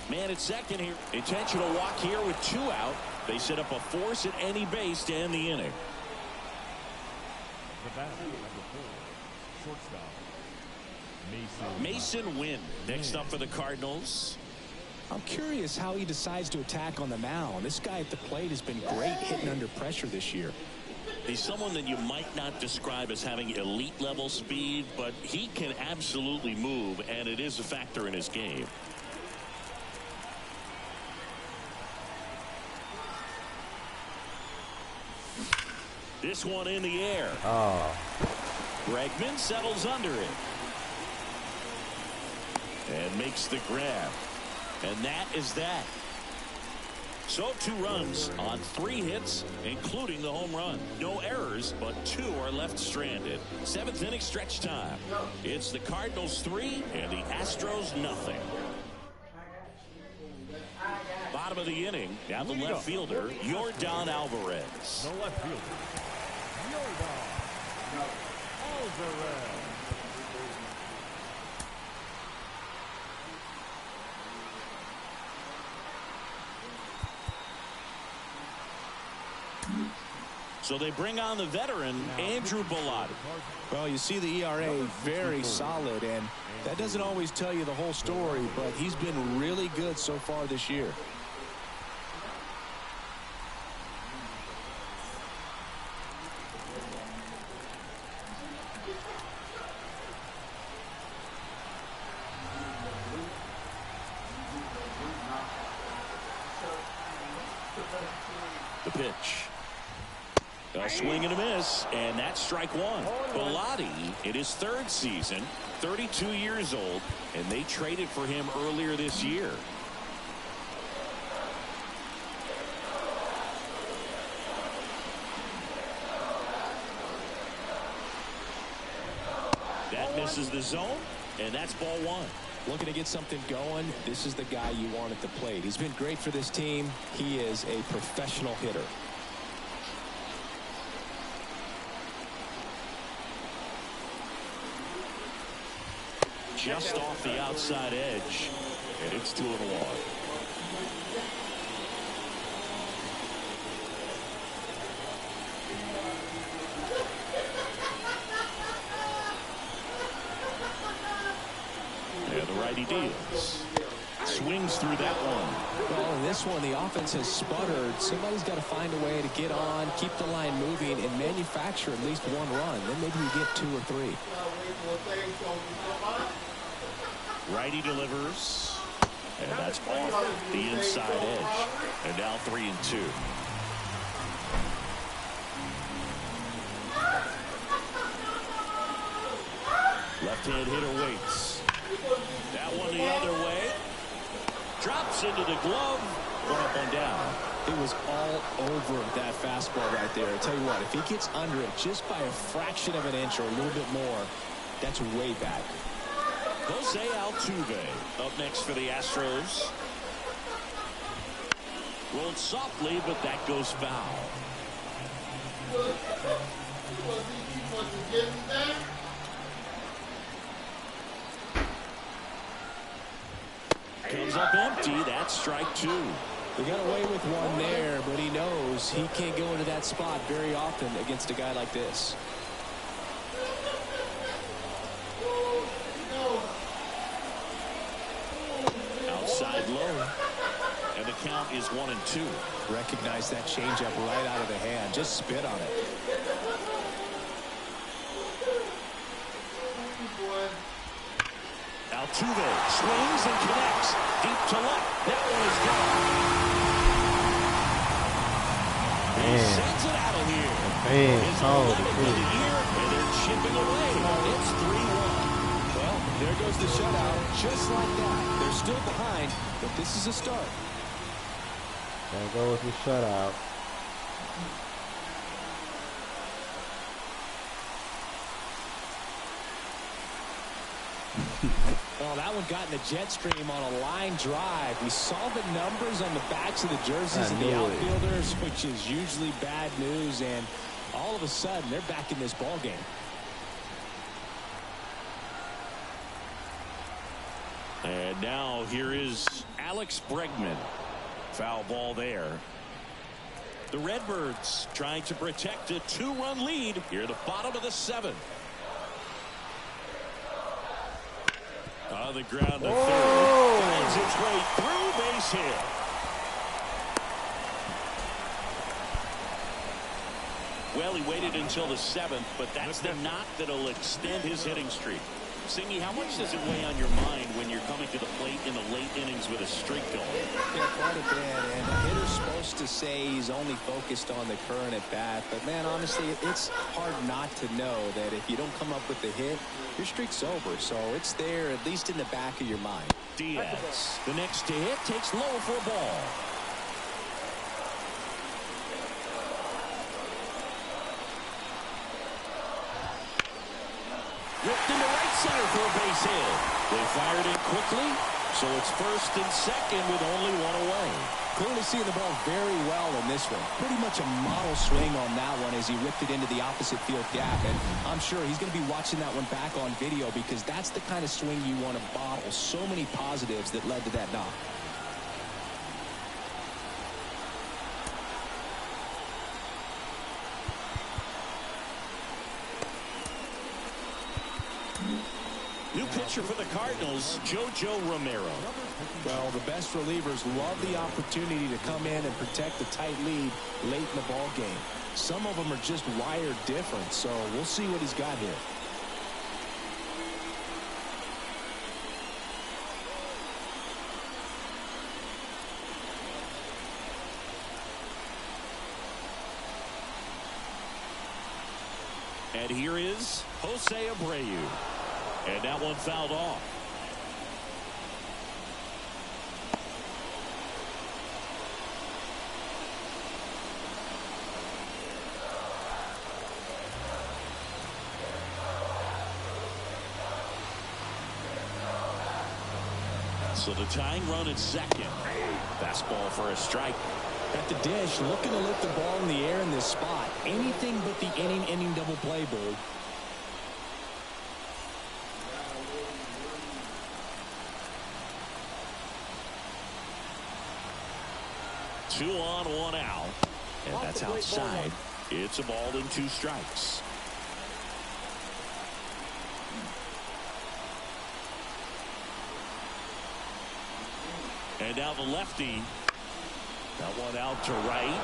Man at second here. Intentional walk here with 2 out. They set up a force at any base to end the inning. The batter, number 4, shortstop, Mason Wynn next up for the Cardinals. I'm curious how he decides to attack on the mound. This guy at the plate has been great hitting under pressure this year. He's someone that you might not describe as having elite level speed, but he can absolutely move, and it is a factor in his game. This one in the air. Oh. Bregman settles under it. And makes the grab. And that is that. So 2 runs on 3 hits, including the home run. No errors, but 2 are left stranded. 7th inning stretch time. It's the Cardinals 3 and the Astros nothing. Bottom of the inning, down the left fielder, Yordan Alvarez. no left fielder, Yordan Alvarez. So they bring on the veteran, Andrew Bellotti. Well, you see the ERA very solid, and that doesn't always tell you the whole story, but he's been really good so far this year. The pitch. A swing and a miss, and that's strike 1. Bellotti in his 3rd season, 32 years old, and they traded for him earlier this year. That misses the zone, and that's ball 1. Looking to get something going, this is the guy you want at the plate. He's been great for this team. He is a professional hitter. Just off the outside edge, and it's 2-1. And the righty deals. Swings through that one. Well, in this one, the offense has sputtered. Somebody's got to find a way to get on, keep the line moving, and manufacture at least 1 run. Then maybe you get 2 or 3. Righty delivers, and that's off the inside edge. And now 3-2. Left-hand hitter waits. That one the other way. Drops into the glove, One up, one down. It was all over that fastball right there. I tell you what, if he gets under it just by a fraction of an inch or a little bit more, that's way back. Jose Altuve up next for the Astros. Rolled softly, but that goes foul. Comes up empty. That's strike two. He got away with one there, but he knows he can't go into that spot very often against a guy like this. Outside low. And the count is 1-2. Recognize that changeup right out of the hand. Just spit on it. Altuve swings and connects. Deep to left. That one is gone. He sends it out of here. His 11th of the year, and they're chipping away. It's 3-1. Well, there goes the shutout. Just like that. They're still behind, but this is a start. There goes the shutout. Well, that one got in the jet stream on a line drive. We saw the numbers on the backs of the jerseys of the outfielders, which is usually bad news, and all of a sudden they're back in this ball game. And now here is Alex Bregman. Foul ball there. The Redbirds trying to protect a 2-run lead here at the bottom of the 7th. On the ground to third. Finds its way through, base hit. Well, he waited until the 7th, but that's the knock that'll extend his hitting streak. Singy, how much does it weigh on your mind when you're coming to the plate in the late innings with a streak going? Yeah, quite a bit. And a hitter's supposed to say he's only focused on the current at bat. But, man, honestly, it's hard not to know that if you don't come up with the hit, your streak's over. So it's there, at least in the back of your mind. Diaz, the next to hit, takes low for a ball. Ripped into right center for a base hit. They fired in quickly, so it's first and second with only one away. Clearly seeing the ball very well in this one. Pretty much a model swing on that one as he ripped it into the opposite field gap. And I'm sure he's going to be watching that one back on video because that's the kind of swing you want to bottle. So many positives that led to that knock. New pitcher for the Cardinals, Jojo Romero. Well, the best relievers love the opportunity to come in and protect a tight lead late in the ball game. Some of them are just wired different, so we'll see what he's got here. And here is Jose Abreu. And that one fouled off. So the tying run at second. Fastball for a strike. At the dish, looking to lift the ball in the air in this spot. Anything but the inning double play, Boo. Two on, one out. And that's outside. It's a ball and 2 strikes. And now the lefty. That one out to right.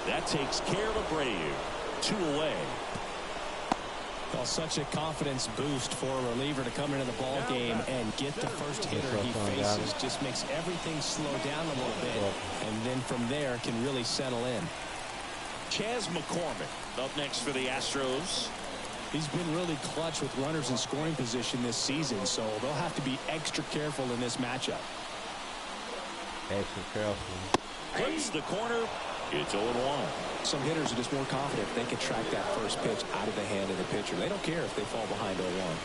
That takes care of Abreu. 2 away. Well, such a confidence boost for a reliever to come into the ball game and get the first hitter he faces. Just makes everything slow down a little bit, and then from there can really settle in. Chas McCormick up next for the Astros. He's been really clutch with runners in scoring position this season, so they'll have to be extra careful in this matchup. Extra careful. Clips the corner. It's 0-1. Some hitters are just more confident if they can track that first pitch out of the hand of the pitcher. They don't care if they fall behind 0-1.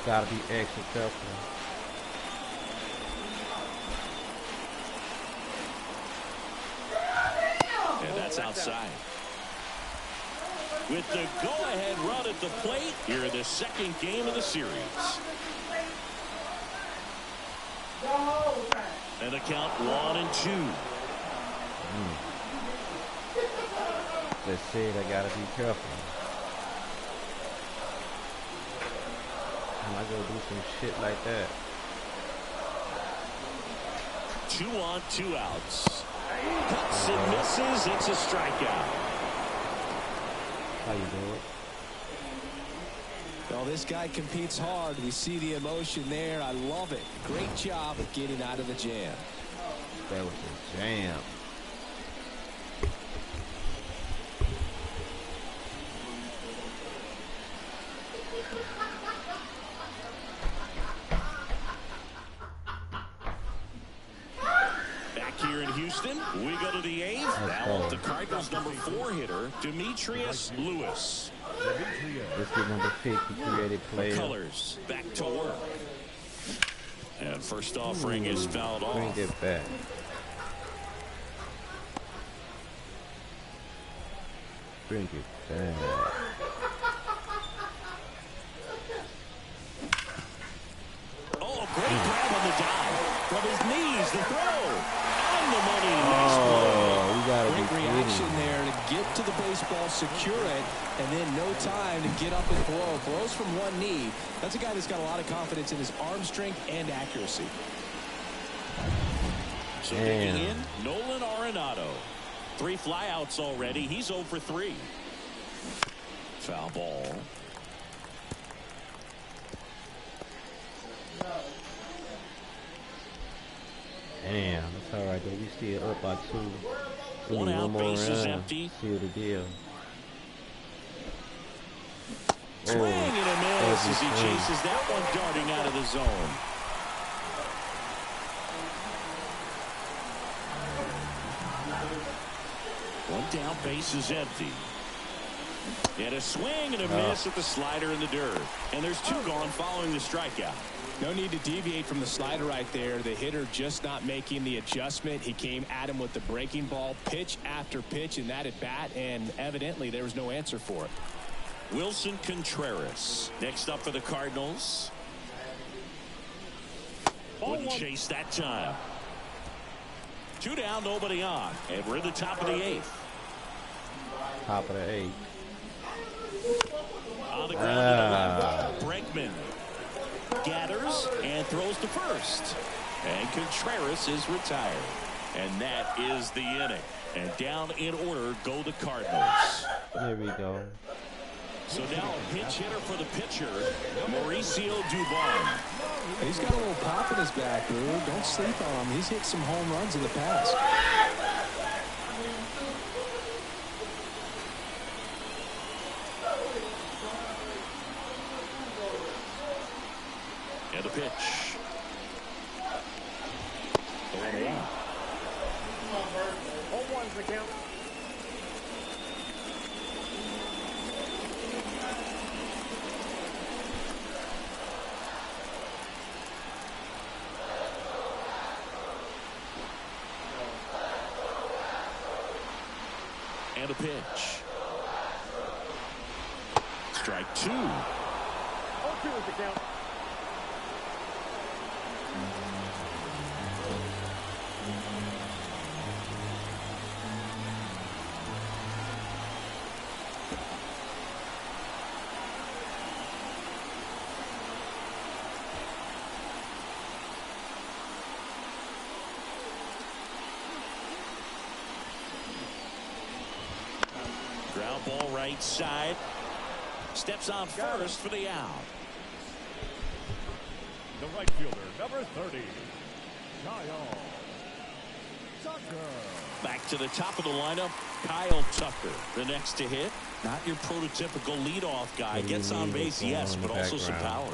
Gotta be extra careful. And that's outside. With the go-ahead run at the plate, here in the second game of the series. And the count 1-2. Let's say I gotta be careful. I'm not gonna do some shit like that. 2 on, 2 outs. Cuts and misses. It's a strikeout. How you do it? Well, this guy competes hard. We see the emotion there. I love it. Great job of getting out of the jam. That was a jam. Back here in Houston, we go to the 8th. Now with the Cardinals' number 4 hitter, Demetrius Lewis. Let's get number 50 created player. Colors back to work. And first offering is fouled off. Bring it back. Bring it back. Oh, great grab on the dive. From his knees, the throw. On the money. Nice play. We gotta Great be reaction kidding. there to get to the baseball, secure it, and then no time to get up and throw. Throws from one knee. That's a guy that's got a lot of confidence in his arm strength and accuracy. So digging in, Nolan Arenado. 3 flyouts already. He's 0 for 3. Foul ball. Damn, that's all right though. We still up by 2. We One need out, more base is run. empty. Seal the deal. Swing and a miss as he swing. chases that one darting out of the zone. One down, base is empty. And a swing and a miss at the slider in the dirt. And there's 2 gone following the strikeout. No need to deviate from the slider right there. The hitter just not making the adjustment. He came at him with the breaking ball, pitch after pitch in that at bat, and evidently there was no answer for it. Wilson Contreras next up for the Cardinals. Wouldn't chase that time. 2 down, nobody on. And we're in the top of the 8th. Top of the 8th. On the ground to the left. Bregman gathers and throws to first. And Contreras is retired. And that is the inning. And down in order go the Cardinals. There we go. So now a pinch hitter for the pitcher, Mauricio Dubon. He's got a little pop in his back, Drew. Don't sleep on him. He's hit some home runs in the past. And the pitch. 0-1. 0-1's the count. And a pitch. Strike 2. 0-2 is the count. Ground ball right side. Steps on first for the out. The right fielder, number 30, Kyle Tucker. Back to the top of the lineup, Kyle Tucker, the next to hit. Not your prototypical leadoff guy. Gets on base, yes, but also some power.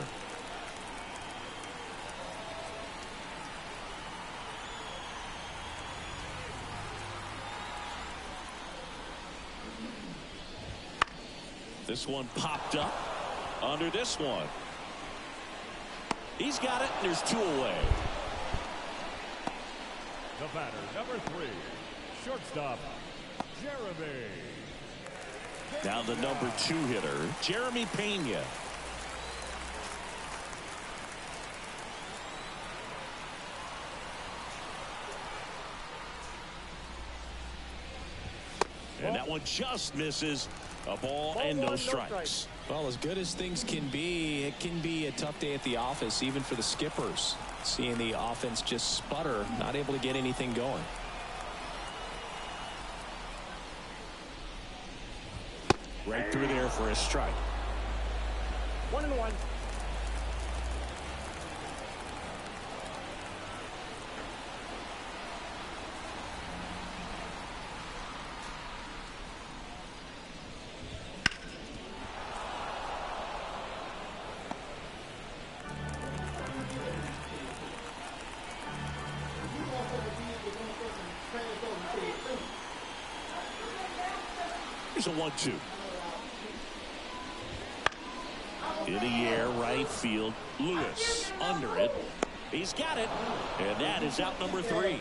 This one popped up under this one. He's got it, and there's 2 away. The batter, number 3, shortstop, Jeremy. Now the number 2 hitter, Jeremy Pena. And that one just misses. A ball and no strikes. Well, as good as things can be, it can be a tough day at the office, even for the skippers. Seeing the offense just sputter, not able to get anything going. Right through there for a strike. 1-1. Here's a 1-2. In the air, right field. Lewis under it. He's got it. And that is out number 3.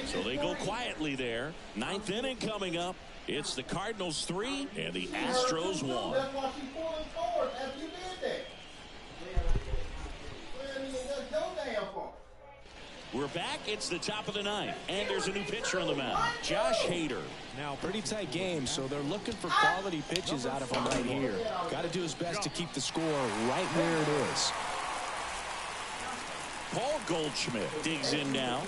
So they go quietly there. 9th inning coming up. It's the Cardinals 3 and the Astros 1. We're back. It's the top of the 9th. And there's a new pitcher on the mound. Josh Hader. Now, pretty tight game, so they're looking for quality pitches out of him right here. Got to do his best to keep the score right where it is. Paul Goldschmidt digs in now.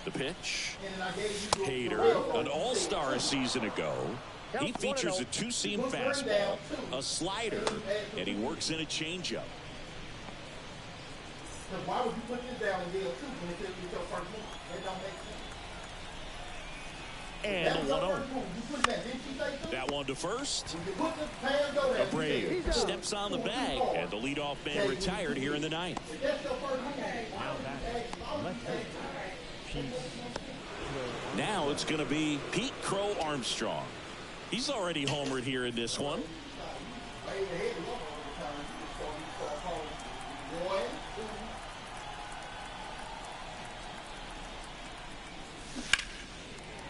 The pitch. Hader, an all-star a season ago. He features a 2-seam fastball, a slider, and he works in a changeup. Why would you put this down and deal 2 when it's your first move? That don't make sense. And the 1-0. That one to first. Abreu steps on the bag, and the leadoff man retired here in the 9th. Now it's going to be Pete Crow Armstrong. He's already homered here in this one.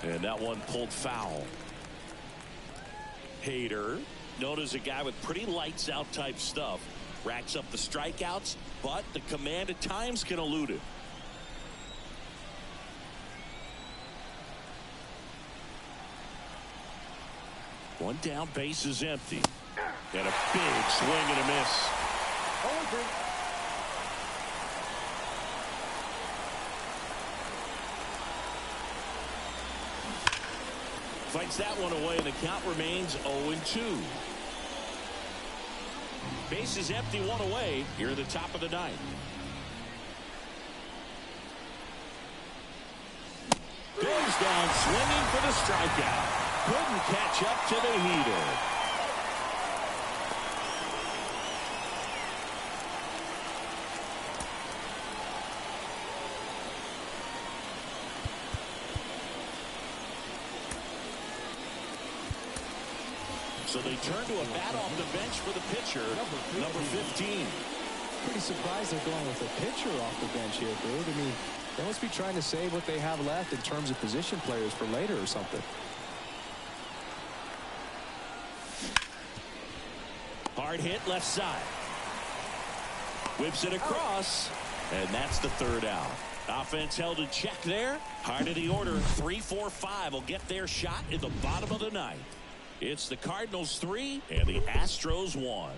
And that one pulled foul. Hader, known as a guy with pretty lights out type stuff, racks up the strikeouts, but the command at times can elude it. One down, base is empty. And a big swing and a miss. 0-3. Fights that one away, and the count remains 0-2. Base is empty, 1 away here at the top of the 9th. Goes down swinging for the strikeout. Couldn't catch up to the heater. So they turn to a bat off the bench for the pitcher, number 15. Pretty surprised they're going with a pitcher off the bench here, dude. I mean, they must be trying to save what they have left in terms of position players for later or something. Hard hit left side. Whips it across, and that's the 3rd out. Offense held in check there. Heart of the order, 3-4-5 will get their shot in the bottom of the 9th. It's the Cardinals 3 and the Astros 1.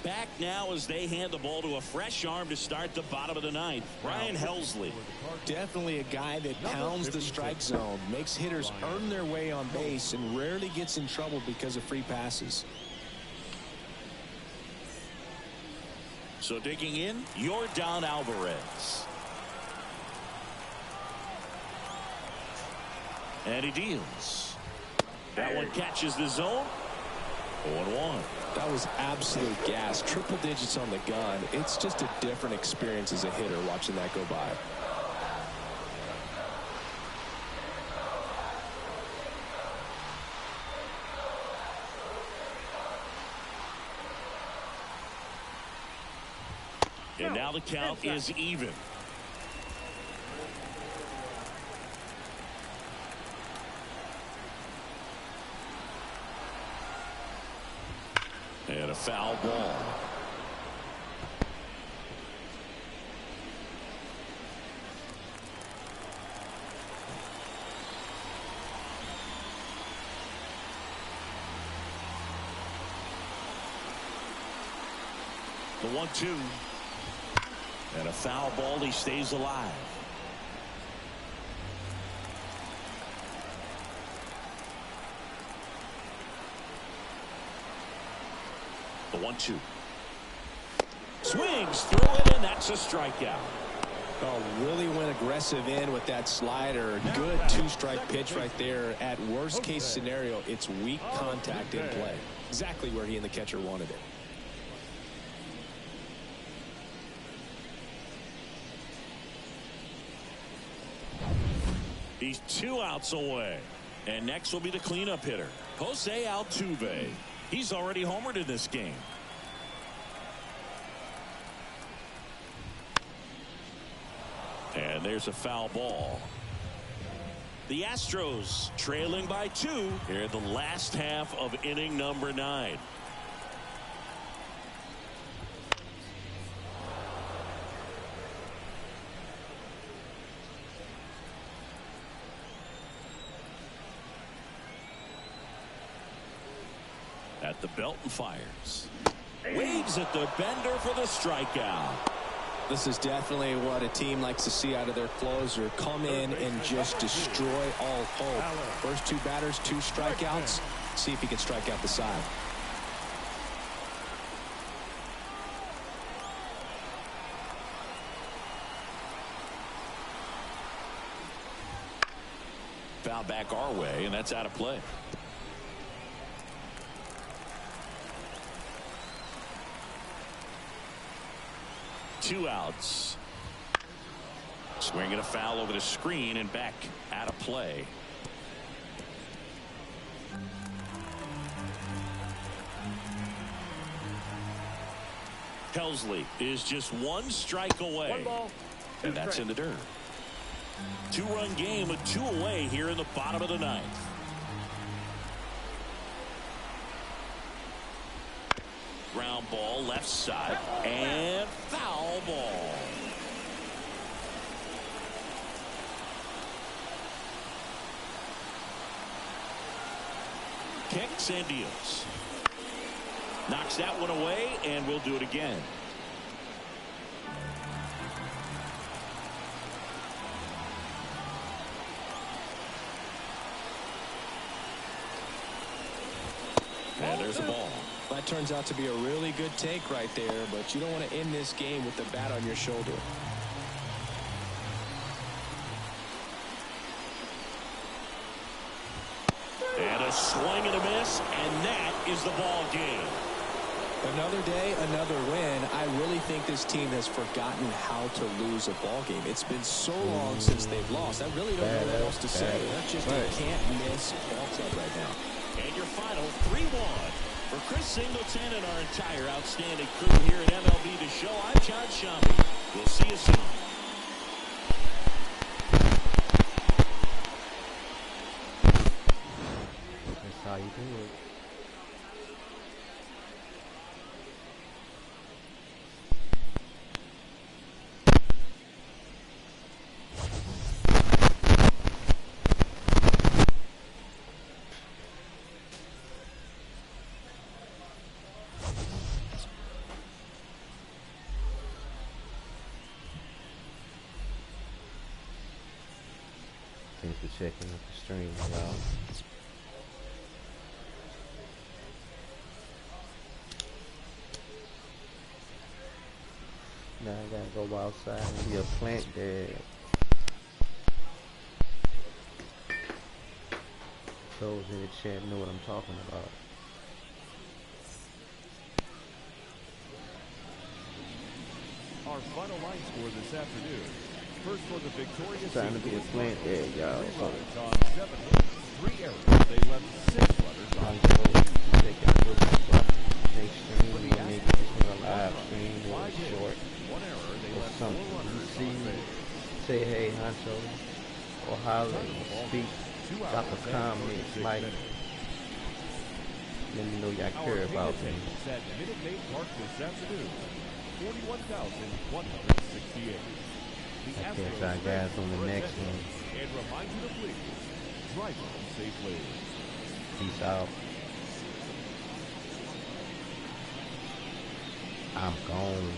Back now as they hand the ball to a fresh arm to start the bottom of the 9th. Brian Helsley. Definitely a guy that pounds the strike zone, makes hitters earn their way on base, and rarely gets in trouble because of free passes. So digging in, Yordan Alvarez. And he deals. That one catches the zone. 0-1. That was absolute gas. Triple digits on the gun. It's just a different experience as a hitter watching that go by. And now the count is even. And a foul ball. The 1-2. And a foul ball. He stays alive. The 1-2. Swings through it, and that's a strikeout. Oh, really went aggressive in with that slider. Good two-strike pitch right there. At worst case scenario, it's weak contact in play. Exactly where he and the catcher wanted it. He's 2 outs away. And next will be the cleanup hitter, Jose Altuve. He's already homered in this game. And there's a foul ball. The Astros trailing by 2 here in the last half of inning number 9. At the belt and fires. Waves at the bender for the strikeout. This is definitely what a team likes to see out of their closer. Come in and just destroy all hope. First 2 batters, 2 strikeouts. See if he can strike out the side. Foul back our way, and that's out of play. Two outs. Swinging a foul over the screen and back out of play. Helsley is just 1 strike away. 1 ball, 2 and that's strikes. in the dirt. 2-run game with 2 away here in the bottom of the 9th. Ground ball left side and foul ball. Kicks and deals. Knocks that one away, and we'll do it again. And there's a ball. That turns out to be a really good take right there, but you don't want to end this game with the bat on your shoulder. And a swing and a miss, and that is the ball game. Another day, another win. I really think this team has forgotten how to lose a ball game. It's been so long since they've lost. I really don't know what else to say. That's just a can't-miss ball club right now. And your final 3-1. For Chris Singleton and our entire outstanding crew here at MLB The Show, I'm John Shambi. We'll see you soon. That's how you do it. Thanks for checking out the stream, y'all. Now I gotta go outside and be a plant dad. Those in the chat know what I'm talking about. Our final line score this afternoon. First for the victorious Trying to be a plant there, y'all. So, on 7 hits, 3 errors. They left 6 runners on they can put they stream and make this one a live stream or short 1 error. They or left 4 something. You runners see, on base. say hey, Honcho, or holler, speak, drop a comment, like, let me know y'all care about me. At Minute Maid Park this afternoon, 41,168. I'll catch y'all guys on the next one. And remind you to please drive home safely. Peace out. I'm gone.